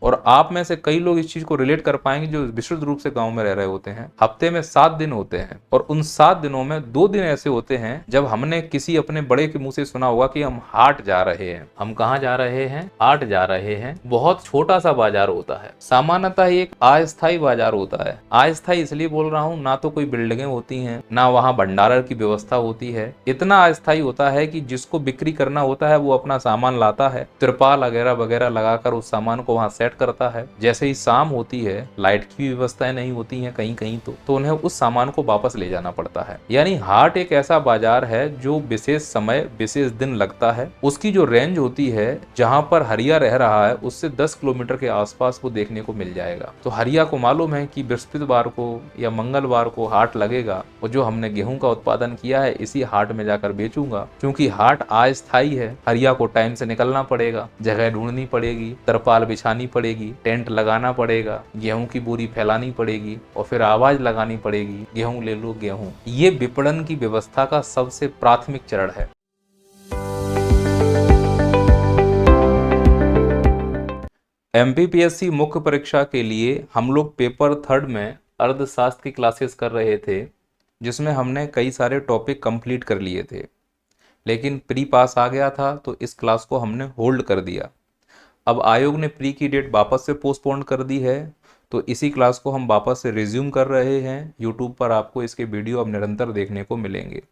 और आप में से कई लोग इस चीज को रिलेट कर पाएंगे जो विशुद्ध रूप से गांव में रह रहे होते हैं। हफ्ते में 7 दिन होते हैं और उन 7 दिनों में 2 दिन ऐसे होते हैं जब हमने किसी अपने बड़े के मुंह से सुना होगा कि हम हाट जा रहे हैं। हम कहाँ जा रहे हैं? हाट जा रहे हैं। बहुत छोटा सा बाजार होता है, सामान्यतः एक अस्थायी बाजार होता है। अस्थायी इसलिए बोल रहा हूँ, ना तो कोई बिल्डिंगें होती हैं, ना वहाँ भंडारण की व्यवस्था होती है। इतना अस्थायी होता है कि जिसको बिक्री करना होता है वो अपना सामान लाता है, तिरपाल वगैरह वगैरह लगाकर उस सामान को वहां सेट करता है। जैसे ही शाम होती है, लाइट की भी व्यवस्थाएं नहीं होती हैं कहीं कहीं तो उन्हें उस सामान को वापस ले जाना पड़ता है। यानी हाट एक ऐसा बाजार है जो विशेष समय विशेष दिन लगता है। उसकी जो रेंज होती है, जहां पर हरिया रह रहा है उससे 10 किलोमीटर के आसपास वो देखने को मिल जाएगा। तो हरिया को मालूम है कि बृहस्पतिवार को या मंगलवार को हाट लगेगा और जो हमने गेहूं का उत्पादन किया है इसी हाट में जाकर बेचूंगा। क्योंकि हाट अस्थायी है, हरिया को टाइम से निकलना पड़ेगा, जगह ढूंढनी पड़ेगी, तरपाल बिछानी पड़ेगी, टेंट लगाना पड़ेगा, गेहूं की बोरी फैलानी पड़ेगी और फिर आवाज लगानी पड़ेगी, गेहूं ले लो गेहूं। ये विपणन की व्यवस्था का सबसे प्राथमिक चरण है। एमपीपीएससी मुख्य परीक्षा के लिए हम लोग पेपर 3 में अर्थशास्त्र की क्लासेस कर रहे थे, जिसमें हमने कई सारे टॉपिक कंप्लीट कर लिए थे। लेकिन प्री पास आ गया था तो इस क्लास को हमने होल्ड कर दिया। अब आयोग ने प्री की डेट वापस से पोस्टपोन कर दी है, तो इसी क्लास को हम वापस से रिज्यूम कर रहे हैं। यूट्यूब पर आपको इसके वीडियो अब निरंतर देखने को मिलेंगे।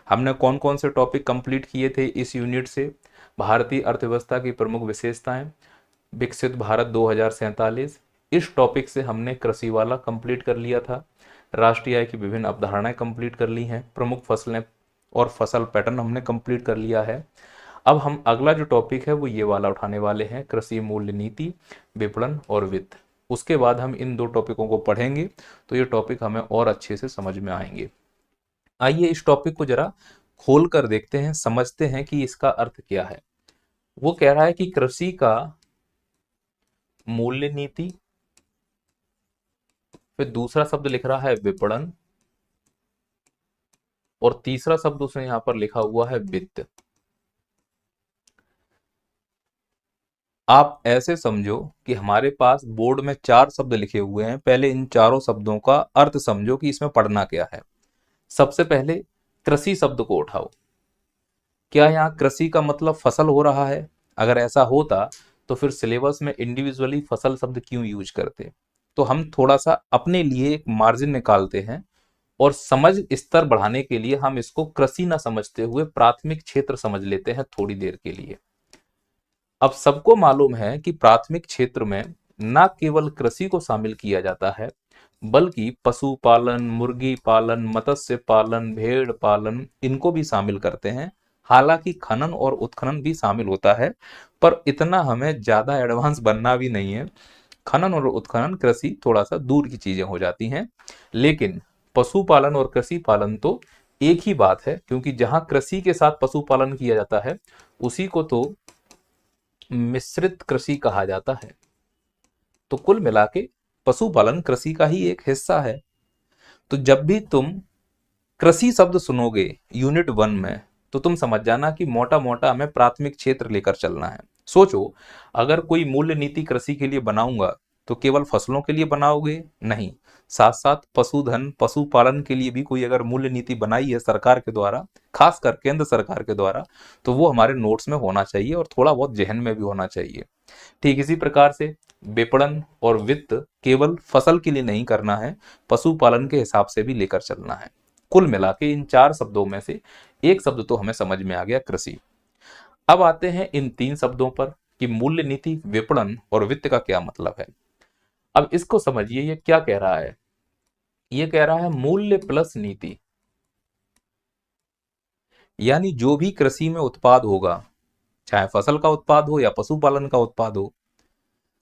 हमने कौन कौन से टॉपिक कंप्लीट किए थे इस यूनिट से? भारतीय अर्थव्यवस्था की प्रमुख विशेषताएं, विकसित भारत 2047, इस टॉपिक से हमने कृषि वाला कंप्लीट कर लिया था। राष्ट्रीय आय की विभिन्न अवधारणाएं कंप्लीट कर ली हैं। प्रमुख फसलें और फसल पैटर्न हमने कंप्लीट कर लिया है। अब हम अगला जो टॉपिक है वो ये वाला उठाने वाले हैं, कृषि मूल्य नीति, विपणन और वित्त। उसके बाद हम इन 2 टॉपिकों को पढ़ेंगे तो ये टॉपिक हमें और अच्छे से समझ में आएंगे। आइए इस टॉपिक को जरा खोल कर देखते हैं, समझते हैं कि इसका अर्थ क्या है। वो कह रहा है कि कृषि का मूल्य नीति, फिर दूसरा शब्द लिख रहा है विपणन और तीसरा शब्द उसने यहां पर लिखा हुआ है वित्त। आप ऐसे समझो कि हमारे पास बोर्ड में 4 शब्द लिखे हुए हैं। पहले इन चारों शब्दों का अर्थ समझो कि इसमें पढ़ना क्या है। सबसे पहले कृषि शब्द को उठाओ। क्या यहाँ कृषि का मतलब फसल हो रहा है? अगर ऐसा होता तो फिर सिलेबस में इंडिविजुअली फसल शब्द क्यों यूज करते? तो हम थोड़ा सा अपने लिए एक मार्जिन निकालते हैं और समझ स्तर बढ़ाने के लिए हम इसको कृषि ना समझते हुए प्राथमिक क्षेत्र समझ लेते हैं थोड़ी देर के लिए। अब सबको मालूम है कि प्राथमिक क्षेत्र में न केवल कृषि को शामिल किया जाता है बल्कि पशुपालन, मुर्गी पालन, मत्स्य पालन, भेड़ पालन, इनको भी शामिल करते हैं। हालांकि खनन और उत्खनन भी शामिल होता है, पर इतना हमें ज्यादा एडवांस बनना भी नहीं है। खनन और उत्खनन कृषि थोड़ा सा दूर की चीजें हो जाती हैं, लेकिन पशुपालन और कृषि पालन तो एक ही बात है, क्योंकि जहां कृषि के साथ पशुपालन किया जाता है उसी को तो मिश्रित कृषि कहा जाता है। तो कुल मिला के पशुपालन कृषि का ही एक हिस्सा है। तो जब भी तुम कृषि शब्द सुनोगे यूनिट 1 में तो तुम समझ जाना कि मोटा मोटा हमें प्राथमिक क्षेत्र लेकर चलना है। सोचो, अगर कोई मूल्य नीति कृषि के लिए बनाऊंगा तो केवल फसलों के लिए बनाओगे? नहीं, साथ साथ पशुधन, पशुपालन के लिए भी कोई अगर मूल्य नीति बनाई है सरकार के द्वारा, खासकर केंद्र सरकार के द्वारा, तो वो हमारे नोट्स में होना चाहिए और थोड़ा बहुत जहन में भी होना चाहिए। ठीक इसी प्रकार से विपणन और वित्त केवल फसल के लिए नहीं करना है, पशुपालन के हिसाब से भी लेकर चलना है। कुल मिला के इन 4 शब्दों में से एक शब्द तो हमें समझ में आ गया, कृषि। अब आते हैं इन 3 शब्दों पर कि मूल्य नीति, विपणन और वित्त का क्या मतलब है। अब इसको समझिए, ये क्या कह रहा है? ये कह रहा है मूल्य प्लस नीति। यानी जो भी कृषि में उत्पाद होगा, चाहे फसल का उत्पाद हो या पशुपालन का उत्पाद हो,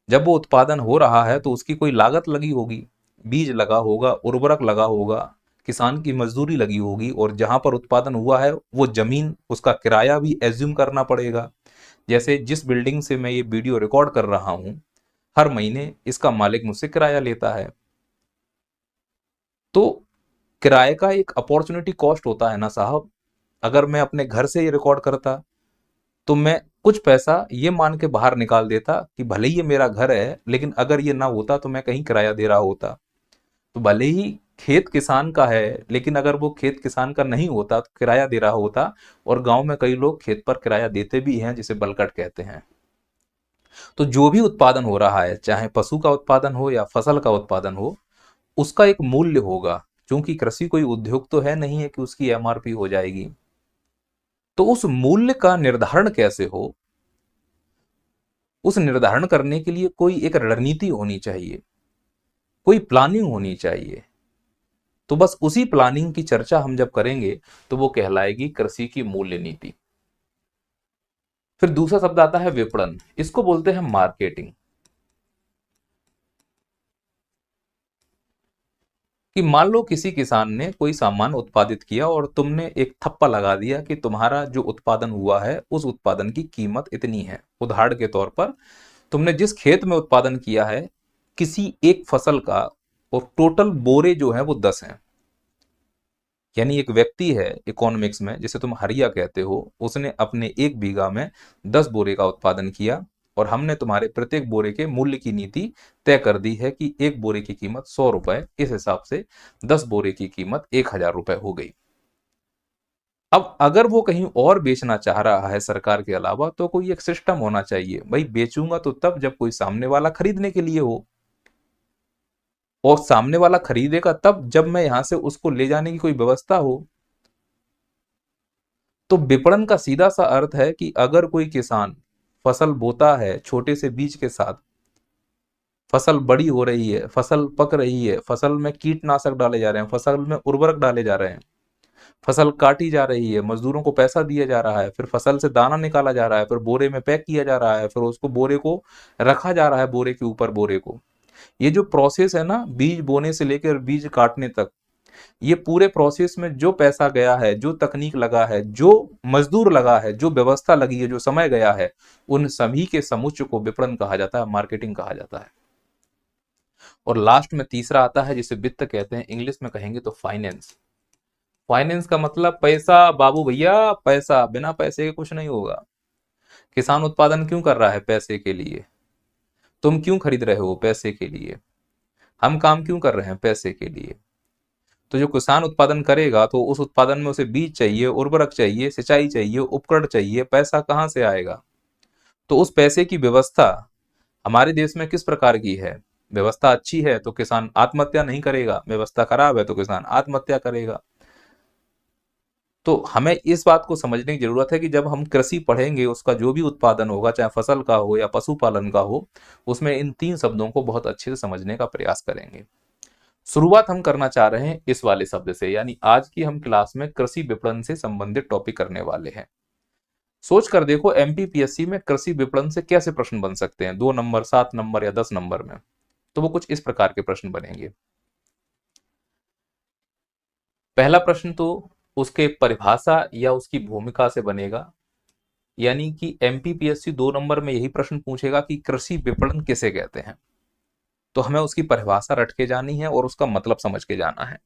जब वो उत्पादन हो रहा है तो उसकी कोई लागत लगी होगी, बीज लगा होगा, उर्वरक लगा होगा, किसान की मजदूरी लगी होगी, और जहां पर उत्पादन हुआ है वो जमीन, उसका किराया भी एज्यूम करना पड़ेगा। जैसे जिस बिल्डिंग से मैं ये वीडियो रिकॉर्ड कर रहा हूं, हर महीने इसका मालिक मुझसे किराया लेता है। तो किराए का एक अपॉर्चुनिटी कॉस्ट होता है ना साहब। अगर मैं अपने घर से ये रिकॉर्ड करता तो मैं कुछ पैसा ये मान के बाहर निकाल देता कि भले ही ये मेरा घर है, लेकिन अगर ये ना होता तो मैं कहीं किराया दे रहा होता। तो भले ही खेत किसान का है, लेकिन अगर वो खेत किसान का नहीं होता तो किराया दे रहा होता। और गांव में कई लोग खेत पर किराया देते भी हैं, जिसे बलकट कहते हैं। तो जो भी उत्पादन हो रहा है, चाहे पशु का उत्पादन हो या फसल का उत्पादन हो, उसका एक मूल्य होगा। क्योंकि कृषि कोई उद्योग तो है नहीं है कि उसकी एमआरपी हो जाएगी। तो उस मूल्य का निर्धारण कैसे हो, उस निर्धारण करने के लिए कोई एक रणनीति होनी चाहिए, कोई प्लानिंग होनी चाहिए। तो बस उसी प्लानिंग की चर्चा हम जब करेंगे तो वो कहलाएगी कृषि की मूल्य नीति। फिर दूसरा शब्द आता है विपणन, इसको बोलते हैं मार्केटिंग। कि मान लो किसी किसान ने कोई सामान उत्पादित किया और तुमने एक थप्पा लगा दिया कि तुम्हारा जो उत्पादन हुआ है उस उत्पादन की कीमत इतनी है। उदाहरण के तौर पर तुमने जिस खेत में उत्पादन किया है किसी एक फसल का, और टोटल बोरे जो है वो 10 हैं। यानी एक व्यक्ति है इकोनॉमिक्स में, जिसे तुम हरिया कहते हो, उसने अपने 1 बीघा में 10 बोरे का उत्पादन किया, और हमने तुम्हारे प्रत्येक बोरे के मूल्य की नीति तय कर दी है कि एक बोरे की कीमत 100 रुपए। इस हिसाब से 10 बोरे की कीमत 1000 रुपए हो गई। अब अगर वो कहीं और बेचना चाह रहा है सरकार के अलावा, तो कोई एक सिस्टम होना चाहिए। भाई बेचूंगा तो तब जब कोई सामने वाला खरीदने के लिए हो, और सामने वाला खरीदेगा तब जब मैं यहां से उसको ले जाने की कोई व्यवस्था हो। तो विपणन का सीधा सा अर्थ है कि अगर कोई किसान फसल बोता है छोटे से बीज के साथ, फसल बड़ी हो रही है, फसल पक रही है, फसल में कीटनाशक डाले जा रहे हैं, फसल में उर्वरक डाले जा रहे हैं, फसल काटी जा रही है, मजदूरों को पैसा दिया जा रहा है, फिर फसल से दाना निकाला जा रहा है, फिर बोरे में पैक किया जा रहा है, फिर उसको बोरे को रखा जा रहा है, बोरे के ऊपर बोरे को। ये जो प्रोसेस है ना, बीज बोने से लेकर बीज काटने तक, ये पूरे प्रोसेस में जो पैसा गया है, जो तकनीक लगा है, जो मजदूर लगा है, जो व्यवस्था लगी है, जो समय गया है, उन सभी के समुच्चय को विपणन कहा जाता है, मार्केटिंग कहा जाता है। और लास्ट में तीसरा आता है जिसे वित्त कहते हैं, इंग्लिश में कहेंगे तो फाइनेंस। फाइनेंस का मतलब पैसा बाबू भैया, पैसा, बिना पैसे के कुछ नहीं होगा। किसान उत्पादन क्यों कर रहा है? पैसे के लिए। तुम क्यों खरीद रहे हो? पैसे के लिए। हम काम क्यों कर रहे हैं? पैसे के लिए। तो जो किसान उत्पादन करेगा तो उस उत्पादन में उसे बीज चाहिए, उर्वरक चाहिए, सिंचाई चाहिए, उपकरण चाहिए। पैसा कहां से आएगा? तो उस पैसे की व्यवस्था हमारे देश में किस प्रकार की है? व्यवस्था अच्छी है तो किसान आत्महत्या नहीं करेगा, व्यवस्था खराब है तो किसान आत्महत्या करेगा। तो हमें इस बात को समझने की जरूरत है कि जब हम कृषि पढ़ेंगे, उसका जो भी उत्पादन होगा, चाहे फसल का हो या पशुपालन का हो, उसमें इन 3 शब्दों को बहुत अच्छे से समझने का प्रयास करेंगे। शुरुआत हम करना चाह रहे हैं इस वाले शब्द से, यानी आज की हम क्लास में कृषि विपणन से संबंधित टॉपिक करने वाले हैं। सोच कर देखो एमपीपीएससी में कृषि विपणन से कैसे प्रश्न बन सकते हैं, 2 नंबर, 7 नंबर या 10 नंबर में। तो वो कुछ इस प्रकार के प्रश्न बनेंगे। पहला प्रश्न तो उसके परिभाषा या उसकी भूमिका से बनेगा। यानी कि एमपीपीएससी 2 नंबर में यही प्रश्न पूछेगा कि कृषि विपणन किसे कहते हैं। तो हमें उसकी परिभाषा रट के जानी है और उसका मतलब समझ के जाना है।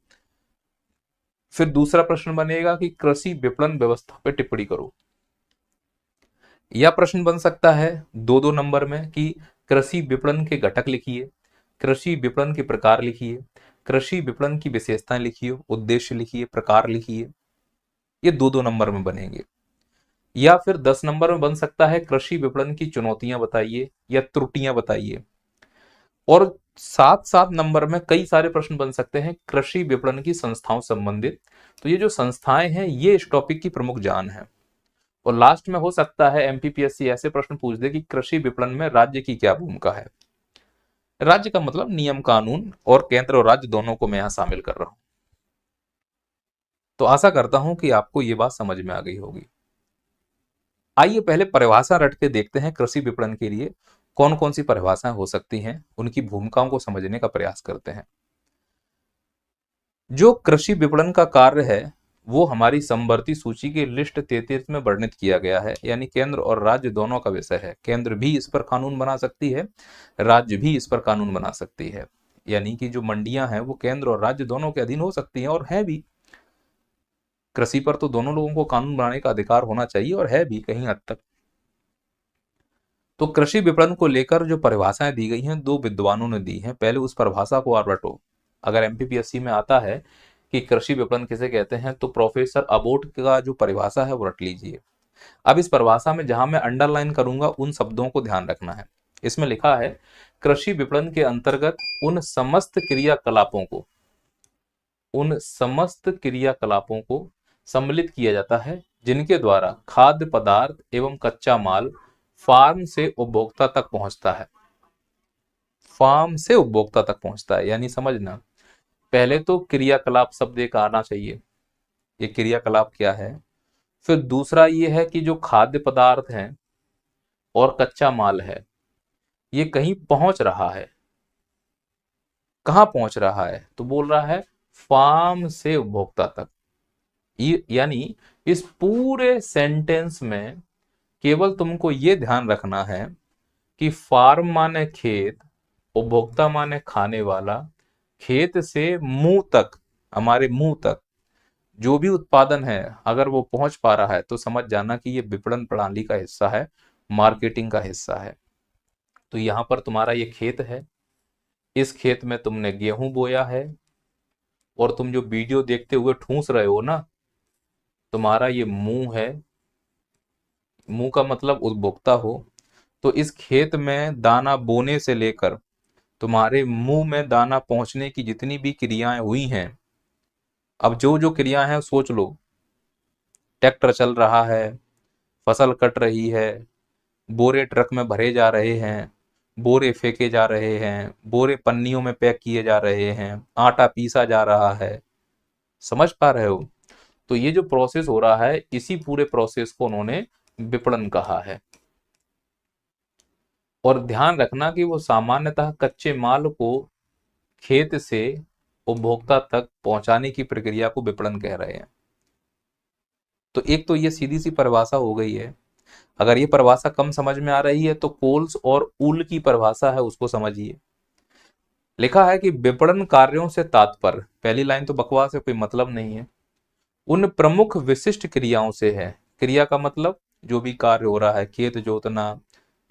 फिर दूसरा प्रश्न बनेगा कि कृषि विपणन व्यवस्था पे टिप्पणी करो। यह प्रश्न बन सकता है 2-2 नंबर में कि कृषि विपणन के घटक लिखिए, कृषि विपणन के प्रकार लिखिए, कृषि विपणन की विशेषताएं लिखिए, उद्देश्य लिखिए, प्रकार लिखिए। ये 2-2 नंबर में बनेंगे। या फिर 10 नंबर में बन सकता है कृषि विपणन की चुनौतियां बताइए या त्रुटियां बताइए। और 7-7 नंबर में कई सारे प्रश्न बन सकते हैं कृषि विपणन की संस्थाओं संबंधित। तो ये जो संस्थाएं हैं ये इस टॉपिक की प्रमुख जान है। और लास्ट में हो सकता है एमपीपीएससी ऐसे प्रश्न पूछ दे कि कृषि विपणन में राज्य की क्या भूमिका है। राज्य का मतलब नियम कानून, और केंद्र और राज्य दोनों को मैं यहां शामिल कर रहा हूं। तो आशा करता हूं कि आपको ये बात समझ में आ गई होगी। आइए पहले परिभाषा रट के देखते हैं कृषि विपणन के लिए कौन कौन सी परिभाषाएं हो सकती हैं, उनकी भूमिकाओं को समझने का प्रयास करते हैं। जो कृषि विपणन का कार्य है वो हमारी समवर्ती सूची की लिस्ट 33 में वर्णित किया गया है। यानी केंद्र और राज्य दोनों का विषय है। केंद्र भी इस पर कानून बना सकती है, राज्य भी इस पर कानून बना सकती है। यानी कि जो मंडियां हैं वो केंद्र और राज्य दोनों के अधीन हो सकती हैं, और है भी। कृषि पर तो दोनों लोगों को कानून बनाने का अधिकार होना चाहिए, और है भी कहीं हद तक। तो कृषि विपणन को लेकर जो परिभाषाएं दी गई हैं, दो विद्वानों ने दी हैं। पहले उस परिभाषा को आप रटो। अगर एमपीपीएससी में आता है कि कृषि विपणन किसे कहते हैं, तो प्रोफेसर अबोट का जो परिभाषा है वो रट लीजिए। अब इस परिभाषा में जहां मैं अंडरलाइन करूंगा उन शब्दों को ध्यान रखना है। इसमें लिखा है, कृषि विपणन के अंतर्गत उन समस्त क्रियाकलापों को सम्मिलित किया जाता है जिनके द्वारा खाद्य पदार्थ एवं कच्चा माल फार्म से उपभोक्ता तक पहुंचता है। फार्म से उपभोक्ता तक पहुंचता है, यानी समझना, पहले तो क्रियाकलाप शब्द एक आना चाहिए, ये क्रियाकलाप क्या है। फिर दूसरा ये है कि जो खाद्य पदार्थ है और कच्चा माल है, ये कहीं पहुंच रहा है। कहाँ पहुंच रहा है, तो बोल रहा है फार्म से उपभोक्ता तक। यानी इस पूरे सेंटेंस में केवल तुमको ये ध्यान रखना है कि फार्म माने खेत, उपभोक्ता माने खाने वाला, खेत से मुंह तक, हमारे मुंह तक जो भी उत्पादन है अगर वो पहुंच पा रहा है तो समझ जाना कि ये विपणन प्रणाली का हिस्सा है, मार्केटिंग का हिस्सा है। तो यहां पर तुम्हारा ये खेत है, इस खेत में तुमने गेहूं बोया है, और तुम जो वीडियो देखते हुए ठूस रहे हो ना, तुम्हारा ये मुंह है। मुंह का मतलब उपभोक्ता हो। तो इस खेत में दाना बोने से लेकर तुम्हारे मुंह में दाना पहुंचने की जितनी भी क्रियाएं हुई हैं, अब जो जो क्रियाएं हैं सोच लो। ट्रैक्टर चल रहा है, फसल कट रही है, बोरे ट्रक में भरे जा रहे हैं, बोरे फेंके जा रहे हैं, बोरे पन्नियों में पैक किए जा रहे हैं, आटा पीसा जा रहा है। समझ पा रहे हो? तो ये जो प्रोसेस हो रहा है, इसी पूरे प्रोसेस को उन्होंने विपणन कहा है। और ध्यान रखना कि वो सामान्यतः कच्चे माल को खेत से उपभोक्ता तक पहुंचाने की प्रक्रिया को विपणन कह रहे हैं। तो एक तो ये सीधी सी परिभाषा हो गई है। अगर ये परिभाषा कम समझ में आ रही है तो कोल्स और ऊल की परिभाषा है उसको समझिए। लिखा है कि विपणन कार्यों से तात्पर्य, पहली लाइन तो बकवास है, कोई मतलब नहीं है, उन प्रमुख विशिष्ट क्रियाओं से है। क्रिया का मतलब जो भी कार्य हो रहा है, खेत जोतना,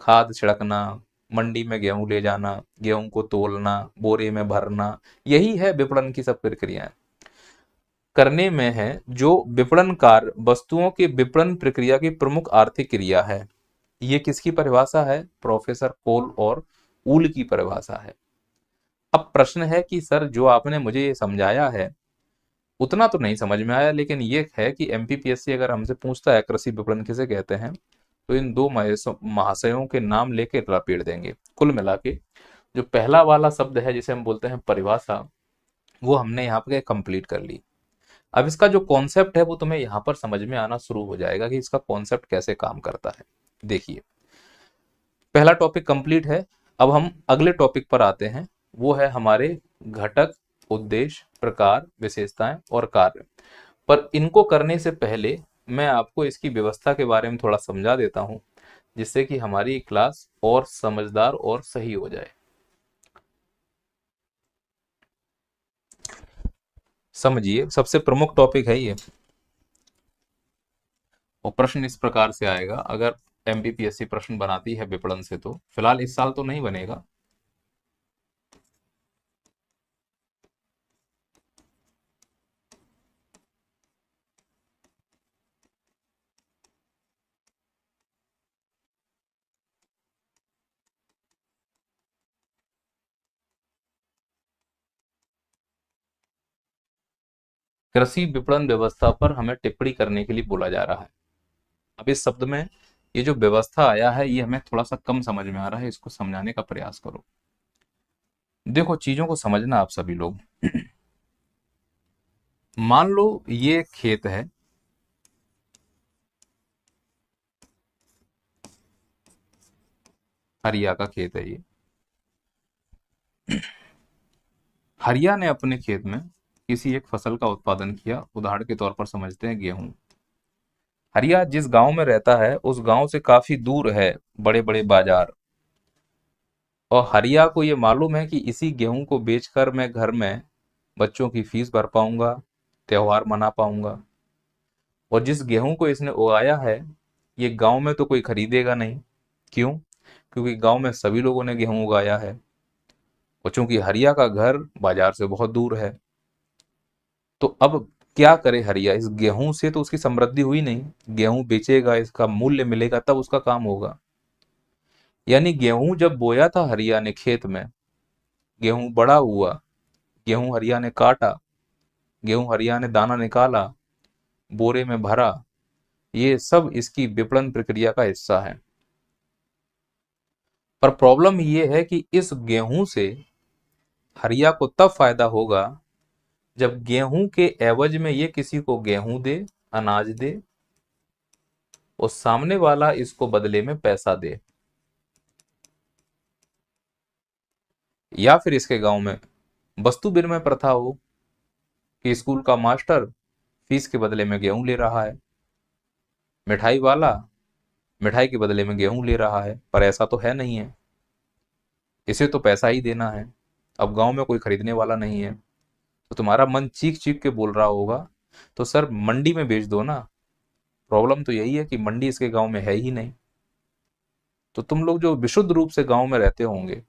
खाद छिड़कना, मंडी में गेहूं ले जाना, गेहूं को तोलना, बोरे में भरना, यही है विपणन की सब प्रक्रियाएं। करने में है जो विपणन कार्य वस्तुओं के विपणन प्रक्रिया की प्रमुख आर्थिक क्रिया है। ये किसकी परिभाषा है? प्रोफेसर कोल और ऊल की परिभाषा है। अब प्रश्न है कि सर जो आपने मुझे ये समझाया है उतना तो नहीं समझ में आया, लेकिन ये है कि एमपीपीएससी अगर हमसे पूछता है कृषि विपणन किसे कहते हैं, तो इन दो महाशयों के नाम लेके लपेट देंगे। कुल मिला के जो पहला वाला शब्द है जिसे हम बोलते हैं परिभाषा, वो हमने यहाँ पे कंप्लीट कर ली। अब इसका जो कॉन्सेप्ट है वो तुम्हें यहाँ पर समझ में आना शुरू हो जाएगा कि इसका कॉन्सेप्ट कैसे काम करता है। देखिए, पहला टॉपिक कंप्लीट है। अब हम अगले टॉपिक पर आते हैं, वो है हमारे घटक, उद्देश्य, प्रकार, विशेषताएं और कार्य। पर इनको करने से पहले मैं आपको इसकी व्यवस्था के बारे में थोड़ा समझा देता हूं, जिससे कि हमारी क्लास और समझदार और सही हो जाए। समझिए, सबसे प्रमुख टॉपिक है ये, और प्रश्न इस प्रकार से आएगा अगर एमपीपीएससी प्रश्न बनाती है विपणन से। तो फिलहाल इस साल तो नहीं बनेगा। कृषि विपणन व्यवस्था पर हमें टिप्पणी करने के लिए बोला जा रहा है। अब इस शब्द में ये जो व्यवस्था आया है ये हमें थोड़ा सा कम समझ में आ रहा है, इसको समझाने का प्रयास करो। देखो, चीजों को समझना आप सभी लोग। मान लो ये खेत है, हरिया का खेत है ये। हरिया ने अपने खेत में किसी एक फसल का उत्पादन किया, उदाहरण के तौर पर समझते हैं गेहूं। हरिया जिस गांव में रहता है उस गांव से काफी दूर है बड़े बड़े बाजार, और हरिया को ये मालूम है कि इसी गेहूं को बेचकर मैं घर में बच्चों की फीस भर पाऊंगा, त्योहार मना पाऊंगा। और जिस गेहूं को इसने उगाया है ये गांव में तो कोई खरीदेगा नहीं। क्यों? क्योंकि गांव में सभी लोगों ने गेहूं उगाया है, और चूंकि हरिया का घर बाजार से बहुत दूर है, तो अब क्या करे हरिया? इस गेहूं से तो उसकी समृद्धि हुई नहीं। गेहूं बेचेगा, इसका मूल्य मिलेगा, तब उसका काम होगा। यानी गेहूं जब बोया था हरिया ने खेत में, गेहूं बड़ा हुआ, गेहूं हरिया ने काटा, गेहूं हरिया ने दाना निकाला, बोरे में भरा, ये सब इसकी विपणन प्रक्रिया का हिस्सा है। पर प्रॉब्लम ये है कि इस गेहूं से हरिया को तब फायदा होगा जब गेहूं के एवज में ये किसी को गेहूं दे, अनाज दे, और सामने वाला इसको बदले में पैसा दे। या फिर इसके गांव में वस्तु विनिमय प्रथा हो कि स्कूल का मास्टर फीस के बदले में गेहूं ले रहा है, मिठाई वाला मिठाई के बदले में गेहूं ले रहा है। पर ऐसा तो है नहीं है, इसे तो पैसा ही देना है। अब गांव में कोई खरीदने वाला नहीं है, तो तुम्हारा मन चीख चीख के बोल रहा होगा, तो सर मंडी में बेच दो ना। प्रॉब्लम तो यही है कि मंडी इसके गांव में है ही नहीं। तो तुम लोग जो विशुद्ध रूप से गांव में रहते होंगे,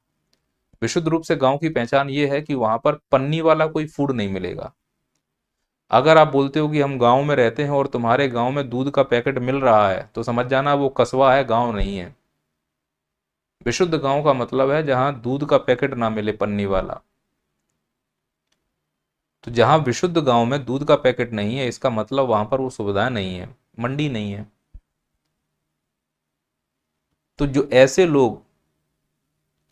विशुद्ध रूप से गांव की पहचान ये है कि वहां पर पन्नी वाला कोई फूड नहीं मिलेगा। अगर आप बोलते हो कि हम गांव में रहते हैं और तुम्हारे गांव में दूध का पैकेट मिल रहा है, तो समझ जाना वो कस्बा है, गांव नहीं है। विशुद्ध गांव का मतलब है जहां दूध का पैकेट ना मिले पन्नी वाला। तो जहां विशुद्ध गांव में दूध का पैकेट नहीं है, इसका मतलब वहां पर वो सुविधाएं नहीं है, मंडी नहीं है। तो जो ऐसे लोग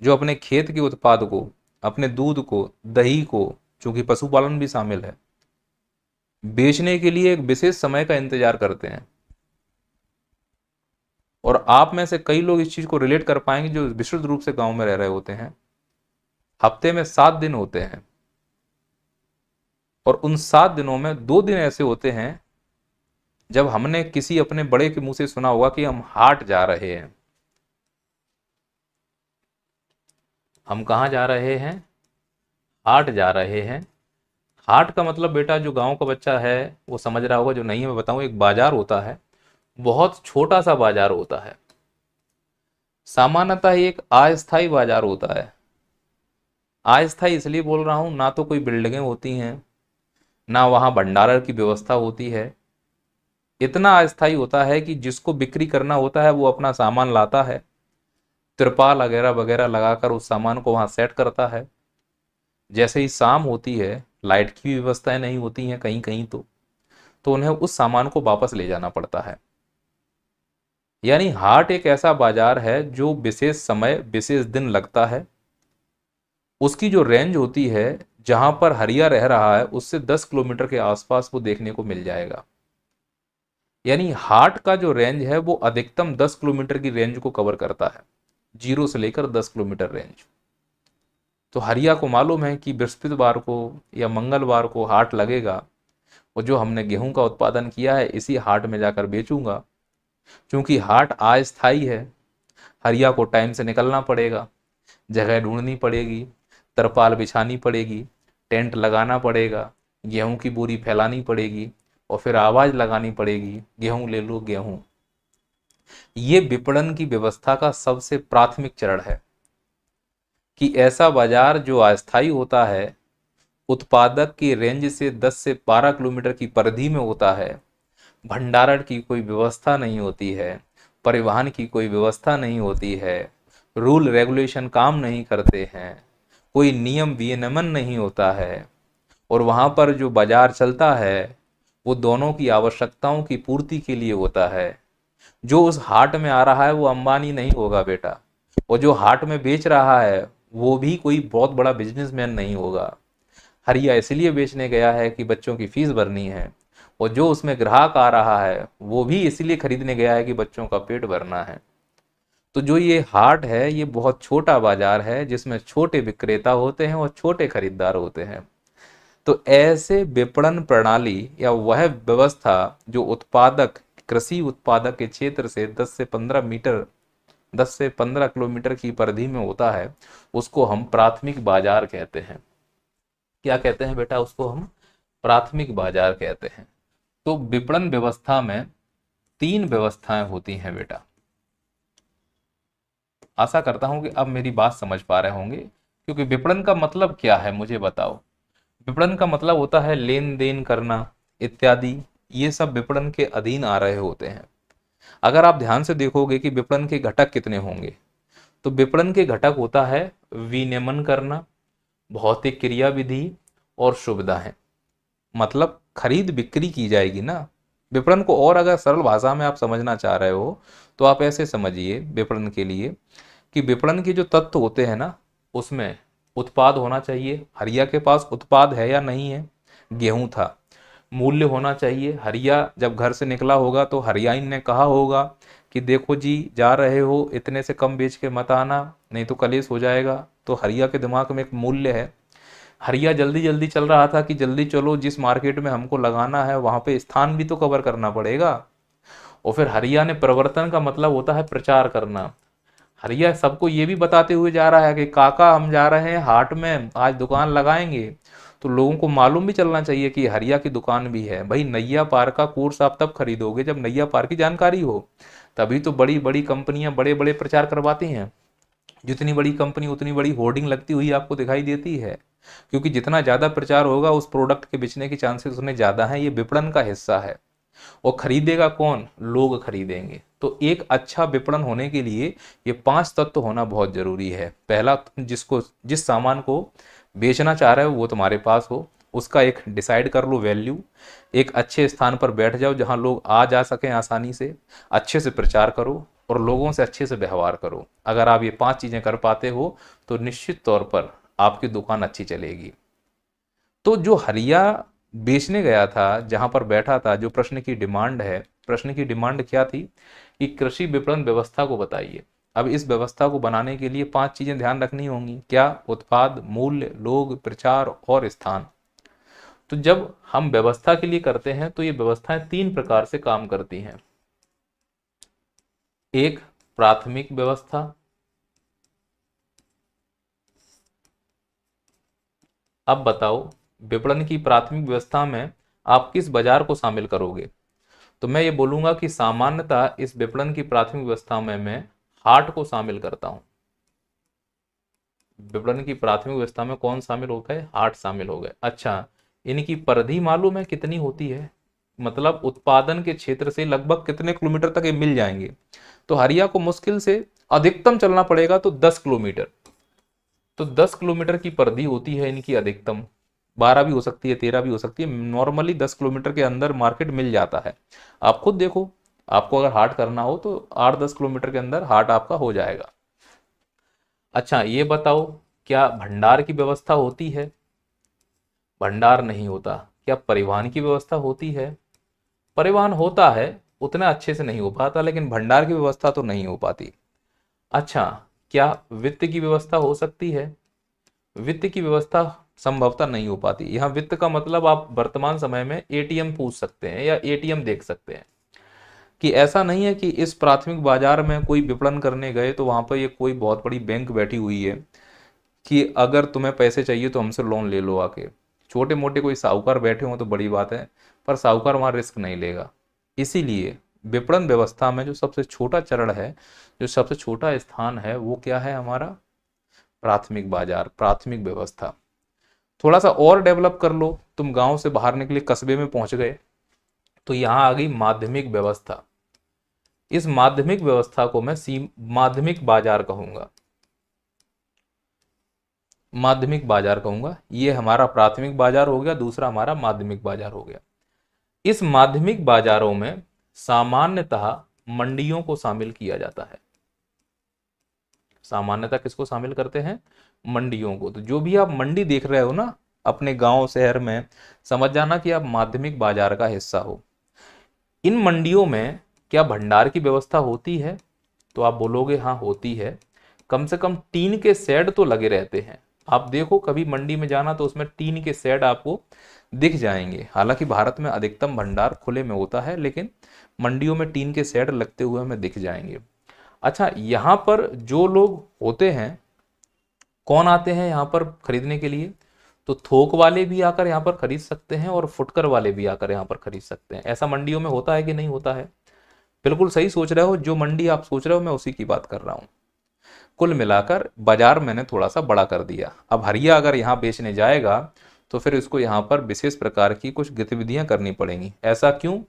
जो अपने खेत के उत्पाद को, अपने दूध को, दही को, चूंकि पशुपालन भी शामिल है, बेचने के लिए एक विशेष समय का इंतजार करते हैं। और आप में से कई लोग इस चीज को रिलेट कर पाएंगे जो विशुद्ध रूप से गांव में रह रहे होते हैं। हफ्ते में 7 दिन होते हैं, और उन 7 दिनों में 2 दिन ऐसे होते हैं जब हमने किसी अपने बड़े के मुंह से सुना होगा कि हम हाट जा रहे हैं। हम कहाँ जा रहे हैं? हाट जा रहे हैं। हाट का मतलब बेटा जो गांव का बच्चा है वो समझ रहा होगा, जो नहीं है मैं बताऊं, एक बाजार होता है, बहुत छोटा सा बाजार होता है। सामान्यतः एक अस्थायी बाजार होता है। अस्थायी इसलिए बोल रहा हूं, ना तो कोई बिल्डिंगें होती हैं, ना वहां भंडारण की व्यवस्था होती है। इतना अस्थायी होता है कि जिसको बिक्री करना होता है वो अपना सामान लाता है, तिरपाल वगैरह वगैरह लगाकर उस सामान को वहां सेट करता है। जैसे ही शाम होती है, लाइट की भी व्यवस्थाएं नहीं होती हैं कहीं कहीं, तो उन्हें उस सामान को वापस ले जाना पड़ता है। यानी हाट एक ऐसा बाजार है जो विशेष समय, विशेष दिन लगता है। उसकी जो रेंज होती है, जहां पर हरिया रह रहा है उससे 10 किलोमीटर के आसपास वो देखने को मिल जाएगा। यानी हाट का जो रेंज है वो अधिकतम 10 किलोमीटर की रेंज को कवर करता है, 0 से लेकर 10 किलोमीटर रेंज। तो हरिया को मालूम है कि बृहस्पतिवार को या मंगलवार को हाट लगेगा, और जो हमने गेहूं का उत्पादन किया है इसी हाट में जाकर बेचूंगा। क्योंकि हाट अस्थायी है, हरिया को टाइम से निकलना पड़ेगा, जगह ढूंढनी पड़ेगी, तरपाल बिछानी पड़ेगी, टेंट लगाना पड़ेगा, गेहूं की बोरी फैलानी पड़ेगी, और फिर आवाज लगानी पड़ेगी, गेहूं ले लो गेहूं। ये विपणन की व्यवस्था का सबसे प्राथमिक चरण है कि ऐसा बाजार जो अस्थायी होता है, उत्पादक की रेंज से 10 से 12 किलोमीटर की परिधि में होता है, भंडारण की कोई व्यवस्था नहीं होती है, परिवहन की कोई व्यवस्था नहीं होती है, रूल रेगुलेशन काम नहीं करते हैं, कोई नियम विनियमन नहीं होता है, और वहाँ पर जो बाजार चलता है वो दोनों की आवश्यकताओं की पूर्ति के लिए होता है। जो उस हाट में आ रहा है वो अंबानी नहीं होगा बेटा, और जो हाट में बेच रहा है वो भी कोई बहुत बड़ा बिजनेसमैन नहीं होगा। हरिया इसलिए बेचने गया है कि बच्चों की फीस भरनी है, और जो उसमें ग्राहक आ रहा है वो भी इसलिए खरीदने गया है कि बच्चों का पेट भरना है। तो जो ये हाट है ये बहुत छोटा बाजार है जिसमें छोटे विक्रेता होते हैं और छोटे खरीदार होते हैं। तो ऐसे विपणन प्रणाली या वह व्यवस्था जो उत्पादक, कृषि उत्पादक के क्षेत्र से 10 से 15 किलोमीटर की परिधि में होता है, उसको हम प्राथमिक बाजार कहते हैं। क्या कहते हैं बेटा? उसको हम प्राथमिक बाजार कहते हैं। तो विपणन व्यवस्था में 3 व्यवस्थाएं होती हैं बेटा। आशा करता हूं कि अब मेरी बात समझ पा रहे होंगे, क्योंकि विपणन का मतलब क्या है मुझे बताओ। विपणन का मतलब होता है लेन देन करना इत्यादि, ये सब विपणन के अधीन आ रहे होते हैं। अगर आप ध्यान से देखोगे कि विपणन के घटक कितने होंगे, तो विपणन के घटक होता है विनियमन करना, भौतिक क्रिया विधि और सुविधाएं। मतलब खरीद बिक्री की जाएगी ना। विपणन को और अगर सरल भाषा में आप समझना चाह रहे हो तो आप ऐसे समझिए विपणन के लिए कि विपणन के जो तत्व होते हैं ना, उसमें उत्पाद होना चाहिए। हरिया के पास उत्पाद है या नहीं है? गेहूं था। मूल्य होना चाहिए। हरिया जब घर से निकला होगा तो हरियाइन ने कहा होगा कि देखो जी, जा रहे हो इतने से कम बेच के मत आना, नहीं तो कलेश हो जाएगा। तो हरिया के दिमाग में एक मूल्य है। हरिया जल्दी जल्दी चल रहा था कि जल्दी चलो, जिस मार्केट में हमको लगाना है वहां पे स्थान भी तो कवर करना पड़ेगा। और फिर हरिया ने प्रवर्तन का मतलब होता है प्रचार करना। हरिया सबको ये भी बताते हुए जा रहा है कि काका हम जा रहे हैं हाट में, आज दुकान लगाएंगे। तो लोगों को मालूम भी चलना चाहिए कि हरिया की दुकान भी है। भाई नैया पार का कोर्स आप तब खरीदोगे जब नैया पार की जानकारी हो, तभी तो बड़ी बड़ी कंपनियां बड़े बड़े प्रचार करवाती हैं। जितनी बड़ी कंपनी उतनी बड़ी होर्डिंग लगती हुई आपको दिखाई देती है, क्योंकि जितना ज्यादा प्रचार होगा उस प्रोडक्ट के बिकने के चांसेस उतने ज्यादा हैं। ये विपणन का हिस्सा है। और खरीदेगा कौन? लोग खरीदेंगे। तो एक अच्छा विपणन होने के लिए ये 5 तत्व होना बहुत जरूरी है। पहला, तुम जिस सामान को बेचना चाह रहे हो वो तुम्हारे पास हो, उसका एक डिसाइड कर लो वैल्यू। एक अच्छे स्थान पर बैठ जाओ जहां लोग आ जा सकें आसानी से। अच्छे से प्रचार करो और लोगों से अच्छे से व्यवहार करो। अगर आप ये 5 चीजें कर पाते हो तो निश्चित तौर पर आपकी दुकान अच्छी चलेगी। तो जो हरिया बेचने गया था, जहां पर बैठा था, जो प्रश्न की डिमांड है, प्रश्न की डिमांड क्या थी कि कृषि विपणन व्यवस्था को बताइए। अब इस व्यवस्था को बनाने के लिए 5 चीजें ध्यान रखनी होंगी। क्या? उत्पाद, मूल्य, लोग, प्रचार और स्थान। तो जब हम व्यवस्था के लिए करते हैं तो ये व्यवस्थाएं 3 प्रकार से काम करती हैं। एक, प्राथमिक व्यवस्था। अब बताओ, विपणन की प्राथमिक व्यवस्था में आप किस बाजार को शामिल करोगे? तो मैं ये बोलूंगा कि सामान्यतः इस विपणन की प्राथमिक व्यवस्था में मैं हाट को शामिल करता हूं। विपणन की प्राथमिक व्यवस्था में कौन शामिल हो गए? हाट शामिल हो गए। अच्छा, इनकी परिधि मालूम है कितनी होती है? मतलब उत्पादन के क्षेत्र से लगभग कितने किलोमीटर तक ये मिल जाएंगे? तो हरिया को मुश्किल से अधिकतम चलना पड़ेगा तो 10 किलोमीटर। तो 10 किलोमीटर की परिधि होती है इनकी अधिकतम। 12 भी हो सकती है, 13 भी हो सकती है। नॉर्मली 10 किलोमीटर के अंदर मार्केट मिल जाता है। आप खुद देखो, आपको अगर हाट करना हो तो 8-10 किलोमीटर के अंदर हाट आपका हो जाएगा। अच्छा ये बताओ, क्या भंडार की व्यवस्था होती है? भंडार नहीं होता। क्या परिवहन की व्यवस्था होती है? परिवहन होता है, उतना अच्छे से नहीं हो पाता, लेकिन भंडार की व्यवस्था तो नहीं हो पाती। अच्छा, क्या वित्त की व्यवस्था हो सकती है? वित्त की व्यवस्था संभवतः नहीं हो पाती। यहाँ वित्त का मतलब आप वर्तमान समय में एटीएम पूछ सकते हैं या एटीएम देख सकते हैं। कि ऐसा नहीं है कि इस प्राथमिक बाजार में कोई विपणन करने गए तो वहां पर ये कोई बहुत बड़ी बैंक बैठी हुई है कि अगर तुम्हें पैसे चाहिए तो हमसे लोन ले लो आके। छोटे मोटे कोई साहूकार बैठे हों तो बड़ी बात है, पर साहूकार वहां रिस्क नहीं लेगा। इसीलिए विपणन व्यवस्था में जो सबसे छोटा चरण है, जो सबसे छोटा स्थान है, वो क्या है हमारा? प्राथमिक बाजार, प्राथमिक व्यवस्था। थोड़ा सा और डेवलप कर लो, तुम गांव से बाहर निकले, कस्बे में पहुंच गए, तो यहां आ गई माध्यमिक व्यवस्था। इस माध्यमिक व्यवस्था को मैं माध्यमिक बाजार कहूंगा। माध्यमिक बाजार कहूंगा। ये हमारा प्राथमिक बाजार हो गया, दूसरा हमारा माध्यमिक बाजार हो गया। इस माध्यमिक बाजारों में सामान्यतः मंडियों को शामिल किया जाता है। सामान्यतः किसको शामिल करते हैं? मंडियों को। तो जो भी आप मंडी देख रहे हो ना अपने गांव शहर में, समझ जाना कि आप माध्यमिक बाजार का हिस्सा हो। इन मंडियों में क्या भंडार की व्यवस्था होती है? तो आप बोलोगे हाँ होती है। कम से कम टीन के शेड तो लगे रहते हैं। आप देखो कभी मंडी में जाना तो उसमें टीन के शेड आपको दिख जाएंगे। हालांकि भारत में अधिकतम भंडार खुले में होता है, लेकिन मंडियों में टीन के शेड लगते हुए हमें दिख जाएंगे। अच्छा, यहाँ पर जो लोग होते हैं, कौन आते हैं यहाँ पर खरीदने के लिए? तो थोक वाले भी आकर यहाँ पर खरीद सकते हैं और फुटकर वाले भी आकर यहाँ पर खरीद सकते हैं। ऐसा मंडियों में होता है कि नहीं होता है? बिल्कुल सही सोच रहे हो। जो मंडी आप सोच रहे हो मैं उसी की बात कर रहा हूँ। कुल मिलाकर बाजार मैंने थोड़ा सा बड़ा कर दिया। अब हरिया अगर यहाँ बेचने जाएगा तो फिर इसको यहाँ पर विशेष प्रकार की कुछ गतिविधियां करनी पड़ेंगी। ऐसा क्यों?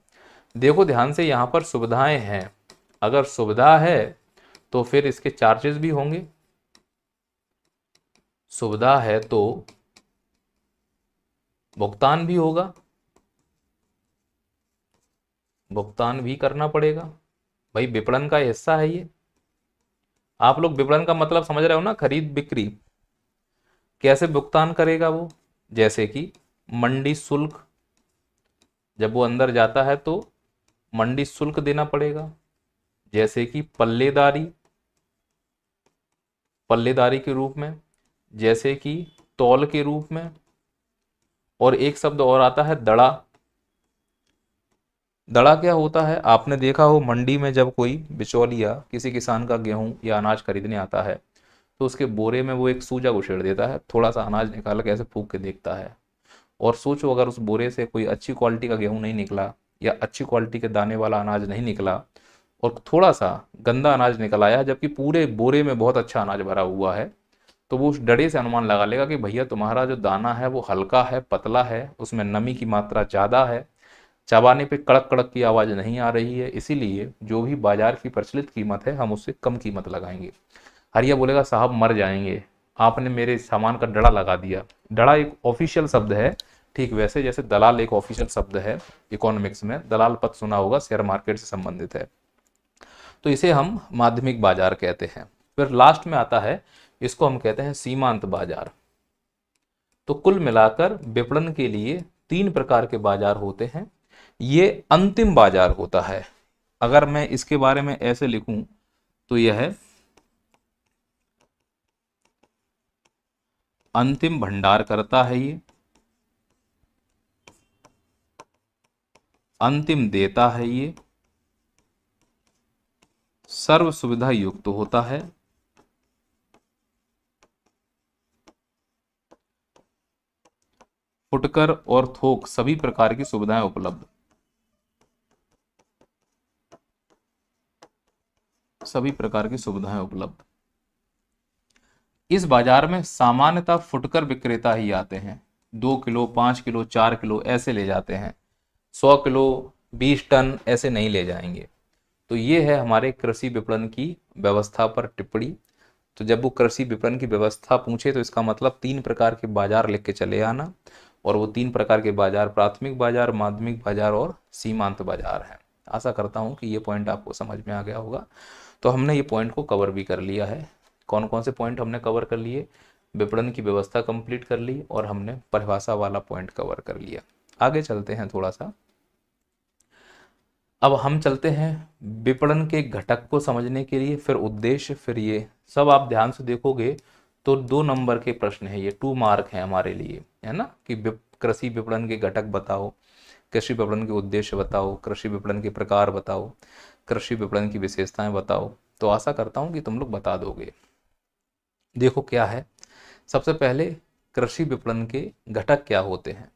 देखो ध्यान से, यहाँ पर सुविधाएं हैं। अगर सुविधा है तो फिर इसके चार्जेस भी होंगे। सुविधा है तो भुगतान भी होगा, भुगतान भी करना पड़ेगा। भाई विपणन का हिस्सा है ये। आप लोग विपणन का मतलब समझ रहे हो ना, खरीद बिक्री। कैसे भुगतान करेगा वो? जैसे कि मंडी शुल्क, जब वो अंदर जाता है तो मंडी शुल्क देना पड़ेगा। जैसे कि पल्लेदारी, पल्लेदारी के रूप में, जैसे कि तौल के रूप में, और एक शब्द और आता है दड़ा। दड़ा क्या होता है? आपने देखा हो मंडी में जब कोई बिचौलिया किसी किसान का गेहूं या अनाज खरीदने आता है तो उसके बोरे में वो एक सूजा उछेड़ देता है, थोड़ा सा अनाज निकाल के ऐसे फूंक के देखता है, और सोचो अगर उस बोरे से कोई अच्छी क्वालिटी का गेहूं नहीं निकला या अच्छी क्वालिटी के दाने वाला अनाज नहीं निकला और थोड़ा सा गंदा अनाज निकल आया, जबकि पूरे बोरे में बहुत अच्छा अनाज भरा हुआ है, तो वो उस डरे से अनुमान लगा लेगा कि भैया तुम्हारा जो दाना है वो हल्का है, पतला है, उसमें नमी की मात्रा ज़्यादा है, चबाने पे कड़क कड़क की आवाज़ नहीं आ रही है, इसीलिए जो भी बाजार की प्रचलित कीमत है हम उससे कम कीमत लगाएंगे। हरिया बोलेगा साहब मर जाएंगे, आपने मेरे सामान का डड़ा लगा दिया। डड़ा एक ऑफिशियल शब्द है, ठीक वैसे जैसे दलाल एक ऑफिशियल शब्द है इकोनॉमिक्स में, दलाल पद सुना होगा, शेयर मार्केट से संबंधित है, तो इसे हम माध्यमिक बाजार कहते हैं। फिर लास्ट में आता है, इसको हम कहते हैं सीमांत बाजार। तो कुल मिलाकर विपणन के लिए 3 प्रकार के बाजार होते हैं। ये अंतिम बाजार होता है। अगर मैं इसके बारे में ऐसे लिखूं तो यह है अंतिम भंडार करता है, ये अंतिम देता है, ये सर्व सुविधा युक्त होता है, फुटकर और थोक सभी प्रकार की सुविधाएं उपलब्ध, सभी प्रकार की सुविधाएं उपलब्ध। इस बाजार में सामान्यतः फुटकर विक्रेता ही आते हैं, 2 किलो 5 किलो 4 किलो ऐसे ले जाते हैं, 100 किलो 20 टन ऐसे नहीं ले जाएंगे। तो ये है हमारे कृषि विपणन की व्यवस्था पर टिप्पणी। तो जब वो कृषि विपणन की व्यवस्था पूछे तो इसका मतलब 3 प्रकार के बाजार लिख के चले आना, और वो 3 प्रकार के बाजार प्राथमिक बाजार, माध्यमिक बाजार और सीमांत बाजार हैं। आशा करता हूँ कि ये पॉइंट आपको समझ में आ गया होगा। तो हमने ये पॉइंट को कवर भी कर लिया है। कौन कौन से पॉइंट हमने कवर कर लिए? विपणन की व्यवस्था कंप्लीट कर ली और हमने परिभाषा वाला पॉइंट कवर कर लिया। आगे चलते हैं थोड़ा सा। अब हम चलते हैं विपणन के घटक को समझने के लिए, फिर उद्देश्य, फिर ये सब आप ध्यान से देखोगे तो 2 नंबर के प्रश्न है, ये 2 मार्क है हमारे लिए, है ना, कि कृषि विपणन के घटक बताओ, कृषि विपणन के उद्देश्य बताओ, कृषि विपणन के प्रकार बताओ, कृषि विपणन की विशेषताएं बताओ। तो आशा करता हूं कि तुम लोग बता दोगे। देखो क्या है, सबसे पहले कृषि विपणन के घटक क्या होते हैं।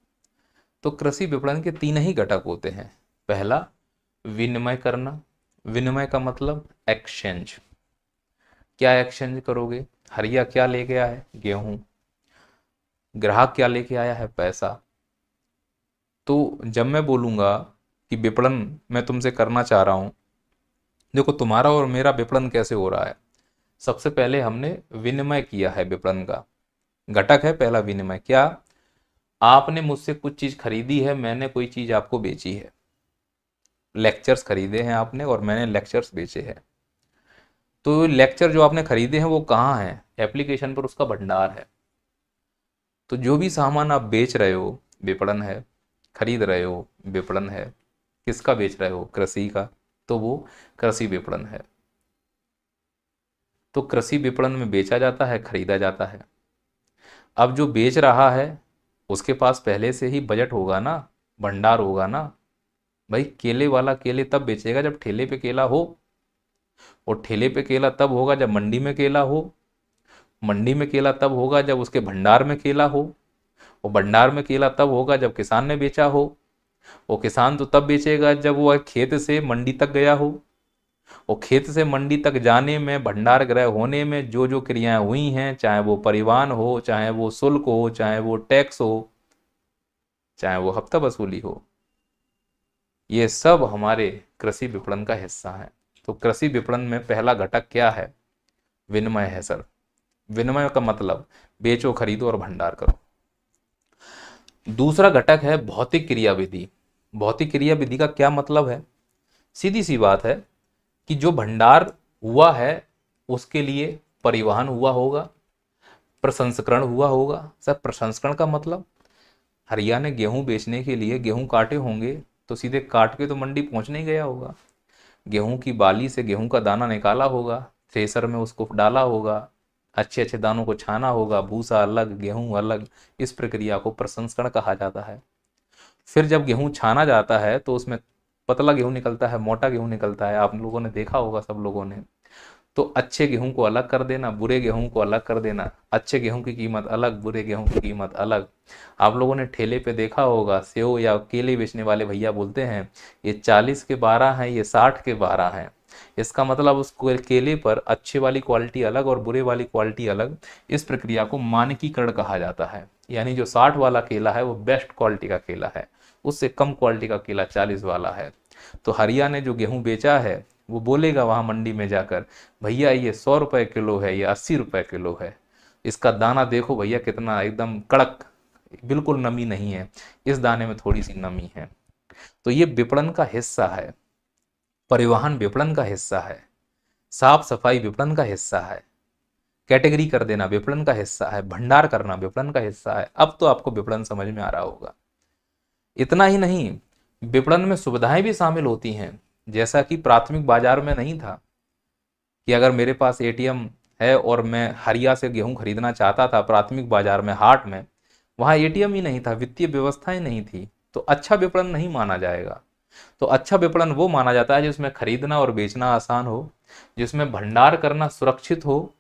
तो कृषि विपणन के 3 ही घटक होते हैं। पहला, विनिमय करना। विनिमय का मतलब एक्सचेंज। क्या एक्सचेंज करोगे? हरिया क्या लेके आया है? गेहूं। ग्राहक क्या लेके आया है? पैसा। तो जब मैं बोलूंगा कि विपणन मैं तुमसे करना चाह रहा हूं, देखो तुम्हारा और मेरा विपणन कैसे हो रहा है। सबसे पहले हमने विनिमय किया है, विपणन का घटक है पहला विनिमय। क्या? आपने मुझसे कुछ चीज खरीदी है, मैंने कोई चीज आपको बेची है। लेक्चर्स खरीदे हैं आपने और मैंने लेक्चर्स बेचे हैं। तो लेक्चर जो आपने खरीदे हैं वो कहाँ हैं? एप्लीकेशन पर उसका भंडार है। तो जो भी सामान आप बेच रहे हो विपणन है, खरीद रहे हो विपणन है। किसका बेच रहे हो? कृषि का, तो वो कृषि विपणन है। तो कृषि विपणन में बेचा जाता है, खरीदा जाता है। अब जो बेच रहा है उसके पास पहले से ही बजट होगा ना, भंडार होगा ना। भाई केले वाला केले तब बेचेगा जब ठेले पे केला हो, और ठेले पे केला तब होगा जब मंडी में केला हो, मंडी में केला तब होगा जब उसके भंडार में केला हो, और भंडार में केला तब होगा जब किसान ने बेचा हो, और किसान तो तब बेचेगा जब वो खेत से मंडी तक गया हो, और खेत से मंडी तक जाने में, भंडार गृह होने में जो जो क्रियाएं हुई हैं, चाहे वो परिवहन हो, चाहे वो शुल्क हो, चाहे वो टैक्स हो, चाहे वो हफ्ता वसूली हो, ये सब हमारे कृषि विपणन का हिस्सा है। तो कृषि विपणन में पहला घटक क्या है? विनिमय है सर। विनिमय का मतलब बेचो, खरीदो और भंडार करो। दूसरा घटक है भौतिक क्रिया विधि। भौतिक क्रिया विधि का क्या मतलब है? सीधी सी बात है कि जो भंडार हुआ है उसके लिए परिवहन हुआ होगा, प्रसंस्करण हुआ होगा। सर प्रसंस्करण का मतलब, हरिया ने गेहूं बेचने के लिए गेहूं काटे होंगे तो सीधे काट के तो मंडी पहुंच नहीं गया होगा। गेहूं की बाली से गेहूं का दाना निकाला होगा, थ्रेसर में उसको डाला होगा, अच्छे अच्छे दानों को छाना होगा, भूसा अलग गेहूं अलग। इस प्रक्रिया को प्रसंस्करण कहा जाता है। फिर जब गेहूं छाना जाता है तो उसमें पतला गेहूं निकलता है, मोटा गेहूं निकलता है, आप लोगों ने देखा होगा सब लोगों ने। तो अच्छे गेहूं को अलग कर देना, बुरे गेहूं को अलग कर देना। अच्छे गेहूं की कीमत अलग, बुरे गेहूं की कीमत अलग। आप लोगों ने ठेले पे देखा होगा, सेव या केले बेचने वाले भैया बोलते हैं ये 40 के 12 हैं, ये 60 के 12 हैं। इसका मतलब उस केले पर अच्छे वाली क्वालिटी अलग और बुरे वाली क्वालिटी अलग। इस प्रक्रिया को मानकीकरण कहा जाता है। यानी जो 60 वाला केला है वो बेस्ट क्वालिटी का केला है, उससे कम क्वालिटी का केला 40 वाला है। तो हरिया ने जो गेहूं बेचा है वो बोलेगा वहां मंडी में जाकर, भैया ये 100 रुपए किलो है, ये 80 रुपए किलो है। इसका दाना देखो भैया कितना एकदम कड़क, बिल्कुल नमी नहीं है, इस दाने में थोड़ी सी नमी है। तो ये विपणन का हिस्सा है, परिवहन विपणन का हिस्सा है, साफ सफाई विपणन का हिस्सा है, कैटेगरी कर देना विपणन का हिस्सा है, भंडार करना विपणन का हिस्सा है। अब तो आपको विपणन समझ में आ रहा होगा। इतना ही नहीं, विपणन में सुविधाएं भी शामिल होती हैं। जैसा कि प्राथमिक बाजार में नहीं था कि अगर मेरे पास एटीएम है और मैं हरिया से गेहूं खरीदना चाहता था प्राथमिक बाजार में, हाट में, वहां एटीएम ही नहीं था, वित्तीय व्यवस्थाएं नहीं थी, तो अच्छा विपणन नहीं माना जाएगा। तो अच्छा विपणन वो माना जाता है जिसमें खरीदना और बेचना आसान हो, जिसमें भंडार करना सुरक्षित हो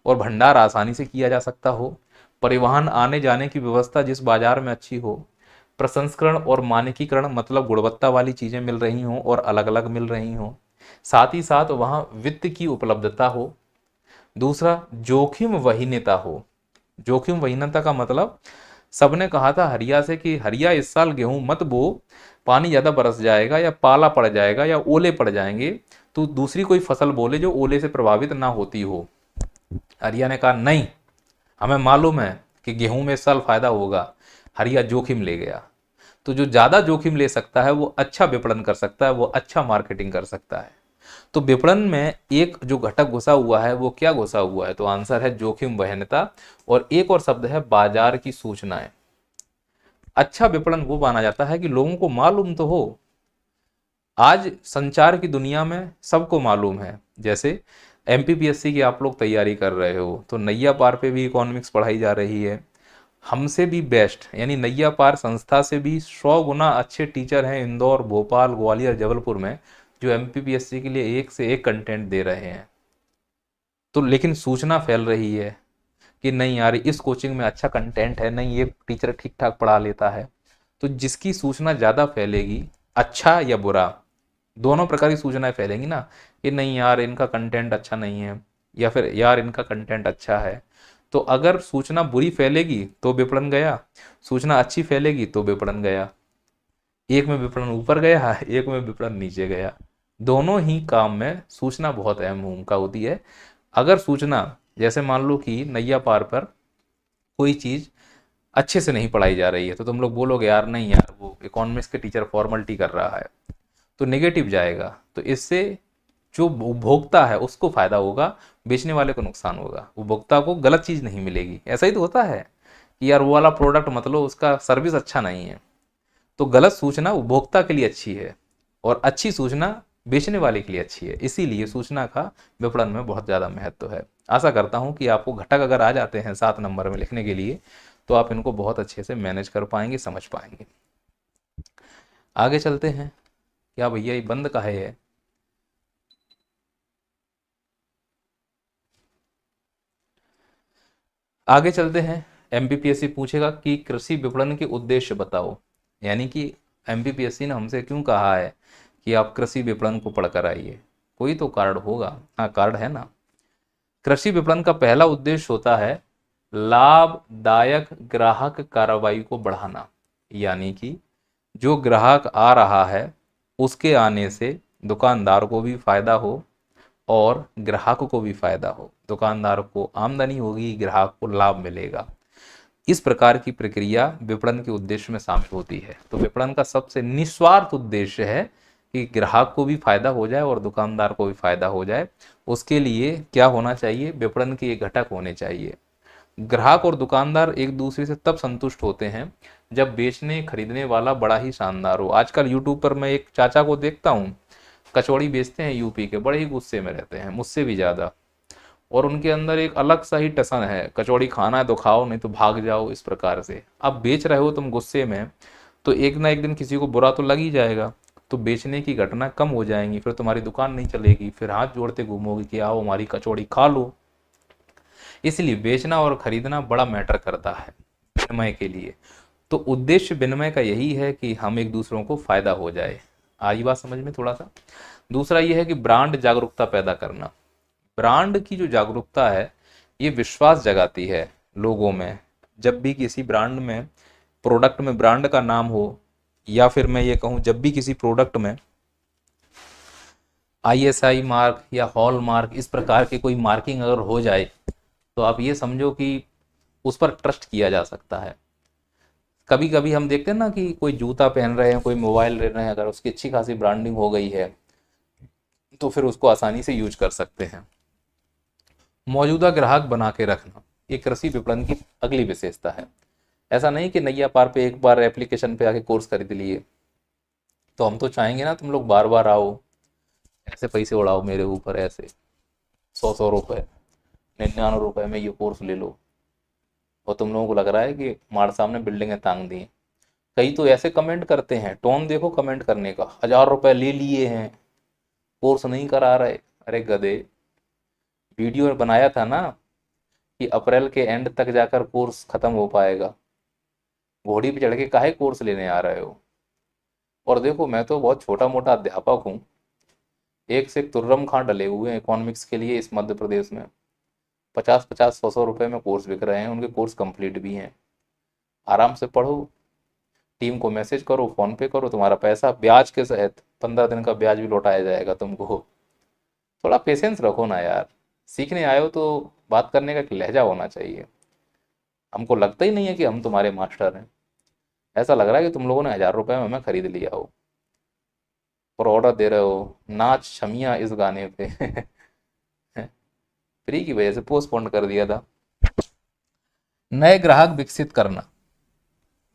और भंडार आसानी से किया जा सकता हो, परिवहन आने जाने की व्यवस्था जिस बाजार में अच्छी हो, प्रसंस्करण और मानकीकरण मतलब गुणवत्ता वाली चीजें मिल रही हों और अलग अलग मिल रही हों, साथ ही साथ वहां वित्त की उपलब्धता हो। दूसरा, जोखिम वहीनता हो। जोखिम वहीनता का मतलब, सबने कहा था हरिया से कि हरिया इस साल गेहूं मत बो, पानी ज्यादा बरस जाएगा या पाला पड़ जाएगा या ओले पड़ जाएंगे, तो दूसरी कोई फसल बोले जो ओले से प्रभावित ना होती हो। हरिया ने कहा नहीं, हमें मालूम है कि गेहूं में इस साल फायदा होगा। हरिया जोखिम ले गया। तो जो ज्यादा जोखिम ले सकता है वो अच्छा विपणन कर सकता है, वो अच्छा मार्केटिंग कर सकता है। तो विपणन में एक जो घटक घुसा हुआ है वो क्या घुसा हुआ है? तो आंसर है जोखिम वहनता। और एक और शब्द है बाजार की सूचनाएं। अच्छा विपणन वो माना जाता है कि लोगों को मालूम तो हो। आज संचार की दुनिया में सबको मालूम है। जैसे एमपीपीएससी की आप लोग तैयारी कर रहे हो तो नैया पार पे भी इकोनॉमिक्स पढ़ाई जा रही है। हमसे भी बेस्ट यानी नैया पार संस्था से भी 100 गुना अच्छे टीचर हैं इंदौर, भोपाल, ग्वालियर, जबलपुर में, जो एमपीपीएससी के लिए एक से एक कंटेंट दे रहे हैं। तो लेकिन सूचना फैल रही है कि नहीं यार इस कोचिंग में अच्छा कंटेंट है, नहीं ये टीचर ठीक ठाक पढ़ा लेता है। तो जिसकी सूचना ज़्यादा फैलेगी, अच्छा या बुरा, दोनों प्रकार की सूचनाएं फैलेंगी ना, कि नहीं यार इनका कंटेंट अच्छा नहीं है, या फिर यार इनका कंटेंट अच्छा है। तो अगर सूचना बुरी फैलेगी तो विपणन गया, सूचना अच्छी फैलेगी तो विपणन गया। एक में विपणन ऊपर गया, एक में विपणन नीचे गया। दोनों ही काम में सूचना बहुत अहम भूमिका होती है। अगर सूचना, जैसे मान लो कि नैया पार पर कोई चीज अच्छे से नहीं पढ़ाई जा रही है तो तुम लोग बोलोगे यार नहीं यार वो इकोनॉमिक्स के टीचर फॉर्मलिटी कर रहा है, तो नेगेटिव जाएगा। तो इससे जो उपभोक्ता है उसको फायदा होगा, बेचने वाले को नुकसान होगा। उपभोक्ता को गलत चीज नहीं मिलेगी। ऐसा ही तो होता है कि यार वो वाला प्रोडक्ट मतलब उसका सर्विस अच्छा नहीं है। तो गलत सूचना उपभोक्ता के लिए अच्छी है और अच्छी सूचना बेचने वाले के लिए अच्छी है। इसीलिए सूचना का विपणन में बहुत ज़्यादा महत्व है। आशा करता हूं कि आपको घटक अगर आ जाते हैं 7 नंबर में लिखने के लिए तो आप इनको बहुत अच्छे से मैनेज कर पाएंगे, समझ पाएंगे। आगे चलते हैं। क्या भैया ये बंद का है? आगे चलते हैं। एमपीपीएससी पूछेगा कि कृषि विपणन के उद्देश्य बताओ। यानी कि एमपीपीएससी ने हमसे क्यों कहा है कि आप कृषि विपणन को पढ़कर आइए। कोई तो कार्ड होगा। हाँ, कार्ड है ना। कृषि विपणन का पहला उद्देश्य होता है लाभदायक ग्राहक कार्रवाई को बढ़ाना, यानी कि जो ग्राहक आ रहा है उसके आने से दुकानदार को भी फायदा हो और ग्राहक को भी फायदा हो। दुकानदार को आमदनी होगी, ग्राहक को लाभ मिलेगा। इस प्रकार की प्रक्रिया विपणन के उद्देश्य में शामिल होती है। तो विपणन का सबसे निस्वार्थ उद्देश्य है कि ग्राहक को भी फायदा हो जाए और दुकानदार को भी फायदा हो जाए। उसके लिए क्या होना चाहिए? विपणन के ये घटक होने चाहिए। ग्राहक और दुकानदार एक दूसरे से तब संतुष्ट होते हैं जब बेचने खरीदने वाला बड़ा ही शानदार हो। आजकल यूट्यूब पर मैं एक चाचा को देखता हूँ, कचौड़ी बेचते हैं यूपी के, बड़े ही गुस्से में रहते हैं मुझसे भी ज्यादा, और उनके अंदर एक अलग सा ही टसन है, कचौड़ी खाना है तो खाओ नहीं तो भाग जाओ, इस प्रकार से। अब बेच रहे हो तुम गुस्से में, तो एक ना एक दिन किसी को बुरा तो लग ही जाएगा, तो बेचने की घटना कम हो जाएंगी, फिर तुम्हारी दुकान नहीं चलेगी, फिर हाथ जोड़ते घूमोगे कि आओ हमारी कचौड़ी खा लो। इसलिए बेचना और खरीदना बड़ा मैटर करता है विनिमय के लिए। तो उद्देश्य विनिमय का यही है कि हम एक दूसरों को फायदा हो जाए। आई बात समझ में थोड़ा सा? दूसरा यह है कि ब्रांड जागरूकता पैदा करना। ब्रांड की जो जागरूकता है ये विश्वास जगाती है लोगों में। जब भी किसी ब्रांड में, प्रोडक्ट में ब्रांड का नाम हो, या फिर मैं ये कहूँ जब भी किसी प्रोडक्ट में ISI मार्क या हॉल मार्क इस प्रकार की कोई मार्किंग अगर हो जाए, तो आप ये समझो कि उस पर ट्रस्ट किया जा सकता है। कभी कभी हम देखते हैं ना कि कोई जूता पहन रहे हैं, कोई मोबाइल ले रहे हैं, अगर उसकी अच्छी खासी ब्रांडिंग हो गई है तो फिर उसको आसानी से यूज कर सकते हैं। मौजूदा ग्राहक बना के रखना ये कृषि विपणन की अगली विशेषता है। ऐसा नहीं कि नैया पार पे एक बार एप्लीकेशन पे आके कोर्स खरीद लिए, तो हम तो चाहेंगे ना तुम लोग बार बार आओ, ऐसे पैसे उड़ाओ मेरे ऊपर, ऐसे 100 रुपए 99 रुपए में ये कोर्स ले लो, और तुम लोगों को लग रहा है कि हमारे सामने बिल्डिंगें तांग दी। कई तो ऐसे कमेंट करते हैं, टोन देखो कमेंट करने का, 1000 रुपए ले लिए हैं, कोर्स नहीं करा रहे। अरे गधे, वीडियो बनाया था ना कि अप्रैल के एंड तक जाकर कोर्स खत्म हो पाएगा, घोड़ी पे चढ़ के काहे कोर्स लेने आ रहे हो? और देखो मैं तो बहुत छोटा मोटा अध्यापक हूँ, एक से एक तुर्रम खां डले हुए हैं इकोनॉमिक्स के लिए इस मध्य प्रदेश में। 50-50 100 रुपए में कोर्स बिक रहे हैं, उनके कोर्स कंप्लीट भी हैं। आराम से पढ़ो, टीम को मैसेज करो, फोन पे करो, तुम्हारा पैसा ब्याज के सहित 15 दिन का ब्याज भी लौटाया जाएगा तुमको। थोड़ा पेशेंस रखो ना यार, सीखने आए हो तो बात करने का एक लहजा होना चाहिए। हमको लगता ही नहीं है कि हम तुम्हारे मास्टर हैं, ऐसा लग रहा है कि तुम लोगों ने 1000 रुपए में हमें खरीद लिया हो और ऑर्डर दे रहे हो नाच शमिया इस गाने पे। फ्री की वजह से पोस्टपोन कर दिया था। नए ग्राहक विकसित करना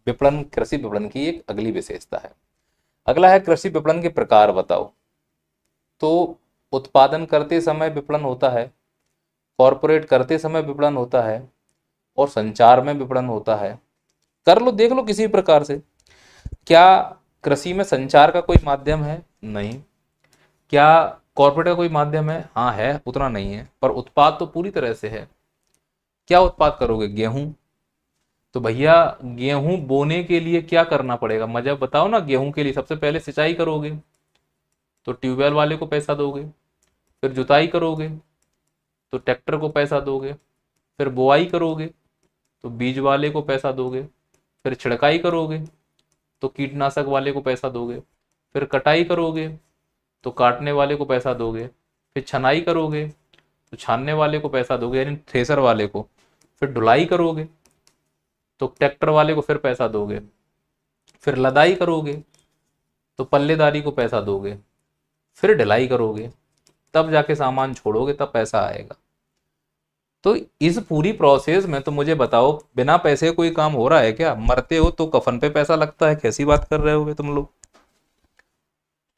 विपणन, कृषि विपणन की एक अगली विशेषता है। अगला है कृषि विपणन के प्रकार बताओ। तो उत्पादन करते समय विपणन होता है, कॉरपोरेट करते समय विपणन होता है, और संचार में विपणन होता है। कर लो, देख लो किसी प्रकार से। क्या कृषि में संचार का कोई माध्यम है? नहीं। क्या कॉर्पोरेट का कोई माध्यम है? हाँ है, उतना नहीं है, पर उत्पाद तो पूरी तरह से है। क्या उत्पाद करोगे? गेहूं। तो भैया गेहूं बोने के लिए क्या करना पड़ेगा? मजा बताओ ना। गेहूं के लिए सबसे पहले सिंचाई करोगे तो ट्यूबवेल वाले को पैसा दोगे, फिर जुताई करोगे तो ट्रैक्टर को पैसा दोगे, फिर बुआई करोगे तो बीज वाले को पैसा दोगे, फिर छिड़काई करोगे तो कीटनाशक वाले को पैसा दोगे, फिर कटाई करोगे तो काटने वाले को पैसा दोगे, फिर छनाई करोगे तो छानने वाले को पैसा दोगे यानी थ्रेसर वाले को, फिर ढुलाई करोगे तो ट्रैक्टर वाले को फिर पैसा दोगे, फिर लदाई करोगे तो पल्लेदारी को पैसा दोगे, फिर ढलाई करोगे, तब जाके सामान छोड़ोगे, तब पैसा आएगा। तो इस पूरी प्रोसेस में तो मुझे बताओ, बिना पैसे कोई काम हो रहा है क्या? मरते हो तो कफन पे पैसा लगता है, कैसी बात कर रहे होगे तुम लोग?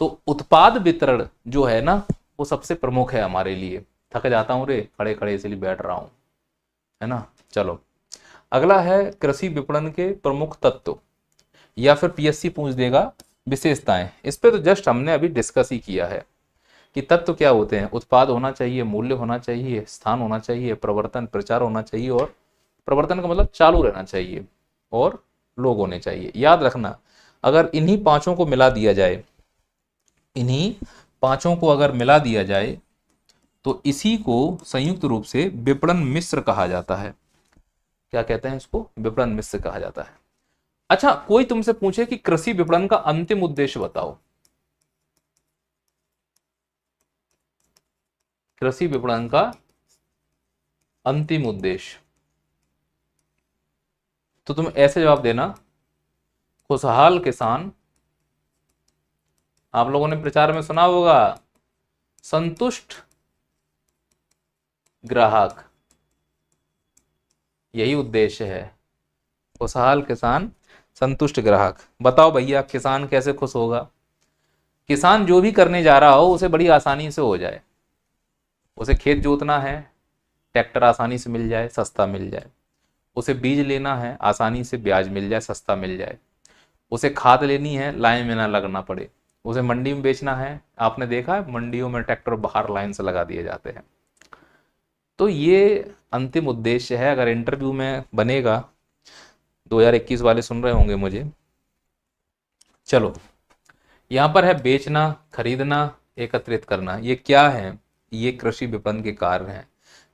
तो उत्पाद वितरण जो है ना, वो सबसे प्रमुख है हमारे लिए। थक जाता हूं रे खड़े खड़े, इसलिए बैठ रहा हूं, है ना। चलो, अगला है कृषि विपणन के प्रमुख तत्व, या फिर PSC पूछ देगा विशेषताएं। इस पे तो जस्ट हमने अभी डिस्कस ही किया है कि तत्व क्या होते हैं। उत्पाद होना चाहिए, मूल्य होना चाहिए, स्थान होना चाहिए, प्रवर्तन प्रचार होना चाहिए, और प्रवर्तन का मतलब चालू रहना चाहिए, और लोग होने चाहिए। याद रखना, अगर इन्हीं पांचों को मिला दिया जाए, इन्हीं पांचों को अगर मिला दिया जाए तो इसी को संयुक्त रूप से विपणन मिश्र कहा जाता है। क्या कहते हैं इसको? विपणन मिश्र कहा जाता है। अच्छा, कोई तुमसे पूछे कि कृषि विपणन का अंतिम उद्देश्य बताओ, कृषि विपणन का अंतिम उद्देश्य, तो तुम ऐसे जवाब देना, खुशहाल किसान, आप लोगों ने प्रचार में सुना होगा, संतुष्ट ग्राहक, यही उद्देश्य है। खुशहाल किसान, संतुष्ट ग्राहक। बताओ भैया, किसान कैसे खुश होगा? किसान जो भी करने जा रहा हो उसे बड़ी आसानी से हो जाए। उसे खेत जोतना है, ट्रैक्टर आसानी से मिल जाए, सस्ता मिल जाए। उसे बीज लेना है, आसानी से ब्याज मिल जाए, सस्ता मिल जाए। उसे खाद लेनी है, लाइन में ना लगना पड़े। उसे मंडी में बेचना है, आपने देखा है मंडियों में ट्रैक्टर बाहर लाइन से लगा दिए जाते हैं। तो ये अंतिम उद्देश्य है। अगर इंटरव्यू में बनेगा, 2021 वाले सुन रहे होंगे मुझे। चलो, यहां पर है बेचना, खरीदना, एकत्रित करना। ये क्या है? ये कृषि विपणन के कार्य हैं।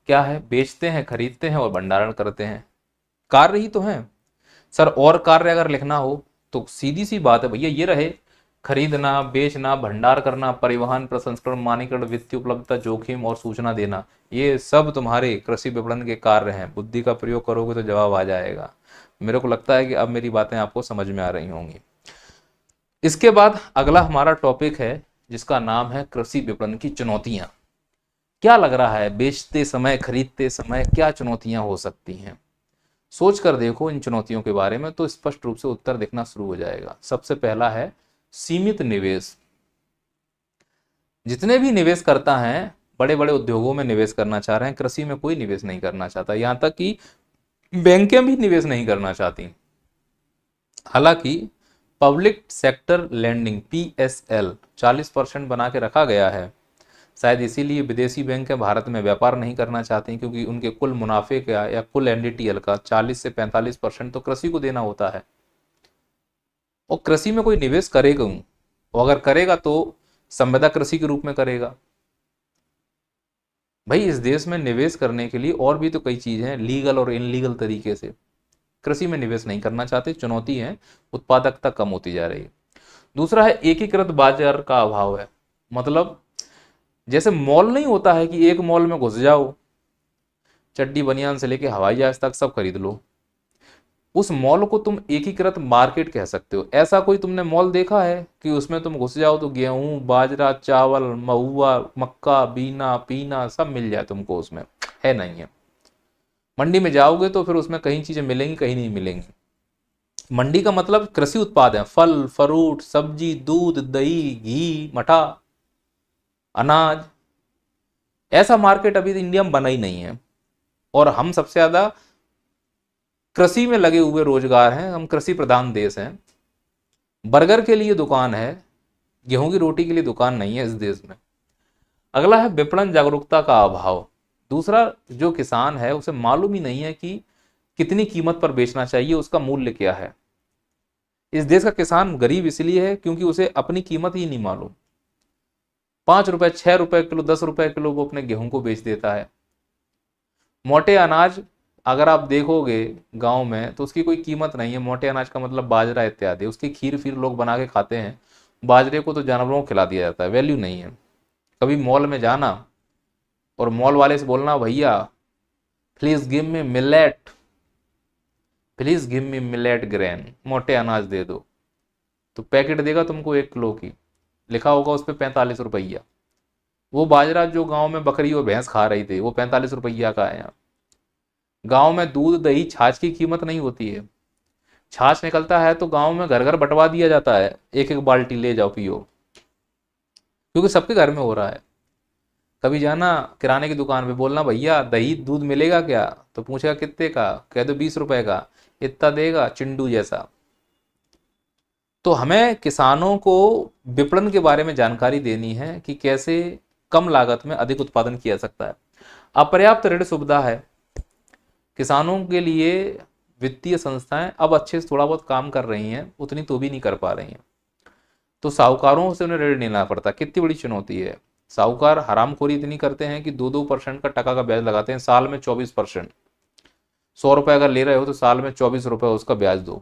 क्या है? बेचते हैं, खरीदते हैं और भंडारण करते हैं। कार्य ही तो है सर। और कार्य अगर लिखना हो तो सीधी सी बात है भैया, ये रहे, खरीदना, बेचना, भंडार करना, परिवहन, प्रसंस्करण, मानकीकरण, वित्तीय उपलब्धता, जोखिम और सूचना देना। ये सब तुम्हारे कृषि विपणन के कार्य हैं। बुद्धि का प्रयोग करोगे तो जवाब आ जाएगा। मेरे को लगता है कि अब मेरी बातें आपको समझ में आ रही होंगी। इसके बाद अगला हमारा टॉपिक है जिसका नाम है कृषि विपणन की चुनौतियां। क्या लग रहा है बेचते समय, खरीदते समय क्या चुनौतियां हो सकती हैं? सोच कर देखो इन चुनौतियों के बारे में, तो स्पष्ट रूप से उत्तर दिखना शुरू हो जाएगा। सबसे पहला है सीमित निवेश। जितने भी निवेश करता है, बड़े बड़े उद्योगों में निवेश करना चाह रहे हैं, कृषि में कोई निवेश नहीं करना चाहता। यहां तक कि बैंकें भी निवेश नहीं करना चाहती। हालांकि पब्लिक सेक्टर लैंडिंग PSL 40% बना के रखा गया है। शायद इसीलिए विदेशी बैंकें भारत में व्यापार नहीं करना चाहती, क्योंकि उनके कुल मुनाफे का या कुल NDTL का 40 से 45% तो कृषि को देना होता है। और कृषि में कोई निवेश करेगा, और अगर करेगा तो संविदा कृषि के रूप में करेगा। भाई, इस देश में निवेश करने के लिए और भी तो कई चीजें हैं, लीगल और इनलीगल तरीके से। कृषि में निवेश नहीं करना चाहते, चुनौती है, उत्पादकता कम होती जा रही है। दूसरा है एकीकृत बाजार का अभाव है। मतलब जैसे मॉल नहीं होता है कि एक मॉल में घुस जाओ, चड्डी बनियान से लेके हवाई जहाज तक सब खरीद लो, उस मॉल को तुम एकीकृत मार्केट कह सकते हो। ऐसा कोई तुमने मॉल देखा है कि उसमें तुम घुस जाओ तो गेहूं, बाजरा, चावल, महुआ, मक्का, बीना, पीना सब मिल जाए तुमको? उसमें है नहीं है। मंडी में जाओगे तो फिर उसमें कहीं चीजें मिलेंगी, कहीं नहीं मिलेंगी। मंडी का मतलब कृषि उत्पाद है, फल, फ्रूट, सब्जी, दूध, दही, घी, मठा, अनाज। ऐसा मार्केट अभी इंडिया में बना ही नहीं है। और हम सबसे ज्यादा कृषि में लगे हुए रोजगार हैं, हम कृषि प्रधान देश हैं। बर्गर के लिए दुकान है, गेहूं की रोटी के लिए दुकान नहीं है इस देश में। अगला है विपणन जागरूकता का अभाव। दूसरा, जो किसान है उसे मालूम ही नहीं है कि कितनी कीमत पर बेचना चाहिए, उसका मूल्य क्या है। इस देश का किसान गरीब इसलिए है क्योंकि उसे अपनी कीमत ही नहीं मालूम। 5 रुपए, 6 रुपए किलो, 10 रुपए किलो वो अपने गेहूं को बेच देता है। मोटे अनाज अगर आप देखोगे गांव में तो उसकी कोई कीमत नहीं है। मोटे अनाज का मतलब बाजरा इत्यादि, उसकी खीर फिर लोग बना के खाते हैं। बाजरे को तो जानवरों को खिला दिया जाता है, वैल्यू नहीं है। कभी मॉल में जाना और मॉल वाले से बोलना, भैया please give me millet, please give me millet grain, मोटे अनाज दे दो, तो पैकेट देगा तुमको 1 किलो की, लिखा होगा उस पर 45 रुपया। वो बाजरा जो गांव में बकरी और भैंस खा रही थी वो 45 रुपया का है। यहाँ गांव में दूध, दही, छाछ की कीमत नहीं होती है। छाछ निकलता है तो गांव में घर घर बंटवा दिया जाता है, एक एक बाल्टी ले जाओ पियो, क्योंकि सबके घर में हो रहा है। कभी जाना किराने की दुकान पे, बोलना भैया दही दूध मिलेगा क्या, तो पूछेगा कितने का, कह दो 20 रुपए का, इतना देगा चिंडू जैसा। तो हमें किसानों को विपणन के बारे में जानकारी देनी है कि कैसे कम लागत में अधिक उत्पादन किया जा सकता है। अपर्याप्त ऋण सुविधा है किसानों के लिए। वित्तीय संस्थाएं अब अच्छे से थोड़ा बहुत काम कर रही हैं, उतनी तो भी नहीं कर पा रही हैं। तो साहूकारों से उन्हें ऋण नहीं लेना पड़ता। कितनी बड़ी चुनौती है। साहूकार हरामखोरी इतनी करते हैं कि 2-2% का टका का ब्याज लगाते हैं, साल में 24%। 100 रुपए अगर ले रहे हो तो साल में 24 रुपए उसका ब्याज दो।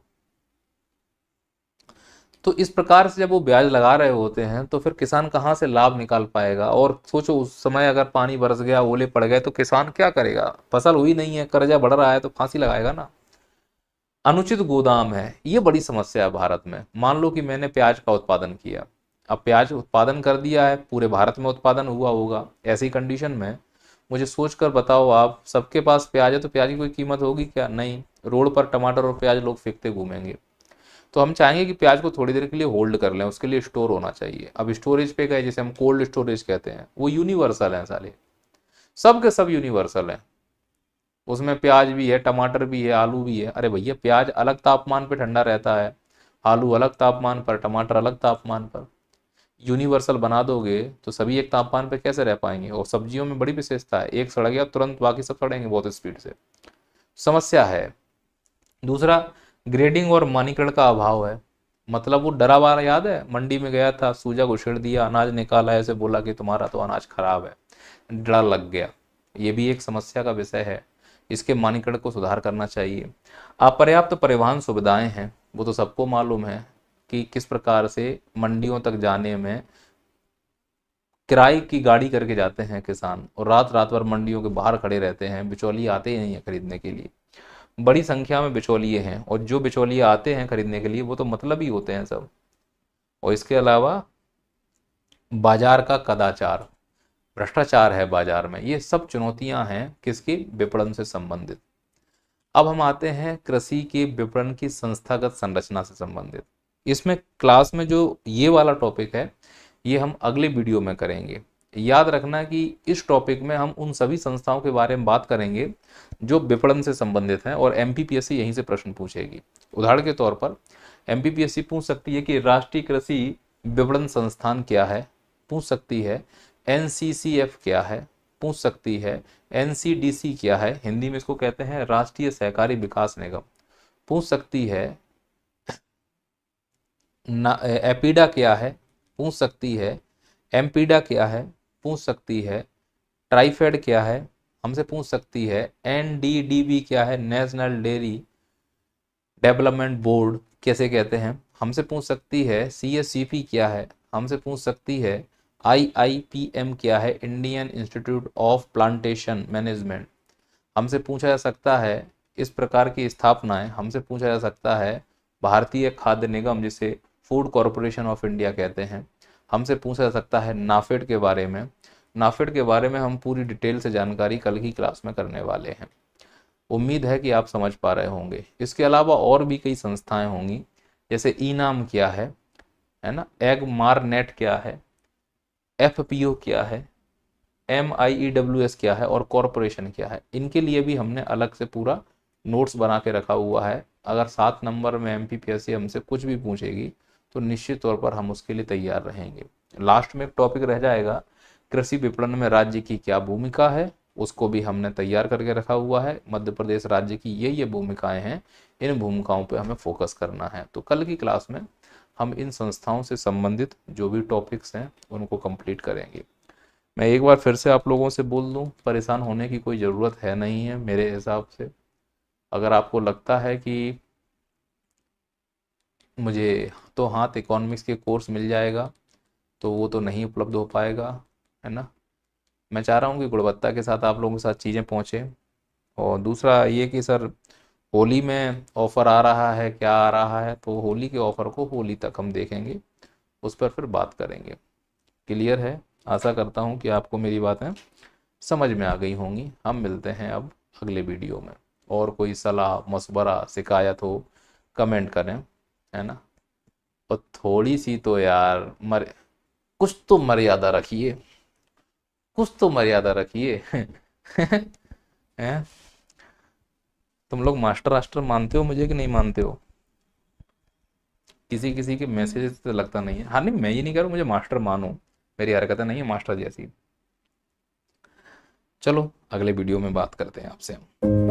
तो इस प्रकार से जब वो ब्याज लगा रहे होते हैं तो फिर किसान कहाँ से लाभ निकाल पाएगा। और सोचो उस समय अगर पानी बरस गया, ओले पड़ गए, तो किसान क्या करेगा। फसल हुई नहीं है, कर्जा बढ़ रहा है, तो फांसी लगाएगा ना। अनुचित गोदाम है, ये बड़ी समस्या है भारत में। मान लो कि मैंने प्याज का उत्पादन किया, अब प्याज उत्पादन कर दिया है, पूरे भारत में उत्पादन हुआ होगा। ऐसी कंडीशन में मुझे सोचकर बताओ, आप सबके पास प्याज है तो प्याज की कोई कीमत होगी क्या? नहीं। रोड पर टमाटर और प्याज लोग फेंकते घूमेंगे। तो हम चाहेंगे कि प्याज को थोड़ी देर के लिए होल्ड कर लें, उसके लिए स्टोर होना चाहिए। अब स्टोरेज पे गए, जैसे हम कोल्ड स्टोरेज कहते हैं, वो यूनिवर्सल है साले, सब के सब यूनिवर्सल है। उसमें प्याज भी है, टमाटर भी है, आलू भी है। अरे भैया, प्याज अलग तापमान पे ठंडा रहता है, आलू अलग तापमान पर, टमाटर अलग तापमान पर। यूनिवर्सल बना दोगे तो सभी एक तापमान पे कैसे रह पाएंगे। और सब्जियों में बड़ी विशेषता है, एक सड़ गया तुरंत बाकी सब सड़ेंगे बहुत स्पीड से। समस्या है। दूसरा, ग्रेडिंग और मानकीकरण का अभाव है। मतलब वो डरा वाला याद है, मंडी में गया था, सूजा को छेड़ दिया, अनाज निकाला, ऐसे बोला कि तुम्हारा तो अनाज खराब है, डर लग गया। ये भी एक समस्या का विषय है, इसके मानकीकरण को सुधार करना चाहिए। अपर्याप्त परिवहन सुविधाएं हैं, वो तो सबको मालूम है कि किस प्रकार से मंडियों तक जाने में किराए की गाड़ी करके जाते हैं किसान, और रात रात भर मंडियों के बाहर खड़े रहते हैं, बिचौलिए आते ही नहीं है खरीदने के लिए। बड़ी संख्या में बिचौलिए हैं, और जो बिचौलिए आते हैं खरीदने के लिए वो तो मतलब ही होते हैं सब। और इसके अलावा बाजार का कदाचार, भ्रष्टाचार है बाजार में। ये सब चुनौतियां हैं किसकी? विपणन से संबंधित। अब हम आते हैं कृषि के विपणन की संस्थागत संरचना से संबंधित। इसमें क्लास में जो ये वाला टॉपिक है, ये हम अगले वीडियो में करेंगे। याद रखना कि इस टॉपिक में हम उन सभी संस्थाओं के बारे में बात करेंगे जो विपणन से संबंधित हैं, और एमपीपीएससी यहीं से प्रश्न पूछेगी। उदाहरण के तौर पर एमपीपीएससी पूछ सकती है कि राष्ट्रीय कृषि विपणन संस्थान क्या है, पूछ सकती है एनसीसीएफ क्या है, पूछ सकती है एनसीडीसी क्या है, हिंदी में इसको कहते हैं राष्ट्रीय सहकारी विकास निगम, पूछ सकती है एपीडा क्या है, पूछ सकती है एमपीडा क्या है, पूछ सकती है ट्राइफेड क्या है, हमसे पूछ सकती है एनडीडीबी क्या है, नेशनल डेयरी डेवलपमेंट बोर्ड कैसे कहते हैं, हमसे पूछ सकती है सीएससीपी क्या है, हमसे पूछ सकती है आईआईपीएम क्या है, Indian institute of plantation management, हमसे पूछा जा सकता है इस प्रकार की स्थापनाएं, हमसे पूछा जा सकता है भारतीय खाद्य निगम जिसे फूड कॉरपोरेशन ऑफ इंडिया कहते हैं, हमसे पूछा जा सकता है नाफेड के बारे में। नाफेड के बारे में हम पूरी डिटेल से जानकारी कल की क्लास में करने वाले हैं। उम्मीद है कि आप समझ पा रहे होंगे। इसके अलावा और भी कई संस्थाएं होंगी, जैसे ई नाम क्या है ना, एग मार नेट क्या है, एफपीओ क्या है, MIEWS क्या है, और कॉरपोरेशन क्या है। इनके लिए भी हमने अलग से पूरा नोट्स बना के रखा हुआ है। अगर 7 नंबर में एमपीपीएससी हमसे कुछ भी पूछेगी तो निश्चित तौर पर हम उसके लिए तैयार रहेंगे। लास्ट में एक टॉपिक रह जाएगा, कृषि विपणन में राज्य की क्या भूमिका है, उसको भी हमने तैयार करके रखा हुआ है। मध्य प्रदेश राज्य की ये भूमिकाएं हैं, इन भूमिकाओं पे हमें फोकस करना है। तो कल की क्लास में हम इन संस्थाओं से संबंधित जो भी टॉपिक्स हैं उनको कंप्लीट करेंगे। मैं एक बार फिर से आप लोगों से बोल दूं, परेशान होने की कोई ज़रूरत है नहीं है मेरे हिसाब से। अगर आपको लगता है कि मुझे तो हाथ इकोनॉमिक्स के कोर्स मिल जाएगा, तो वो तो नहीं उपलब्ध हो पाएगा, है ना। मैं चाह रहा हूँ कि गुणवत्ता के साथ आप लोगों के साथ चीज़ें पहुँचे। और दूसरा ये कि सर होली में ऑफ़र आ रहा है, क्या आ रहा है, तो होली के ऑफ़र को होली तक हम देखेंगे, उस पर फिर बात करेंगे। क्लियर है? आशा करता हूँ कि आपको मेरी बातें समझ में आ गई होंगी। हम मिलते हैं अब अगले वीडियो में। और कोई सलाह मशवरा शिकायत हो कमेंट करें, है ना। और थोड़ी सी तो यार कुछ तो मर्यादा रखिए, कुछ तो मर्यादा रखिए। हैं? तुम लोग मास्टर मास्टर मानते हो मुझे कि नहीं मानते हो? किसी किसी के मैसेज से लगता नहीं है। हाँ नहीं, मैं ये नहीं कह रहा हूँ मुझे मास्टर मानो, मेरी हरकतें नहीं है मास्टर जैसी। चलो अगले वीडियो में बात करते हैं आपसे हम।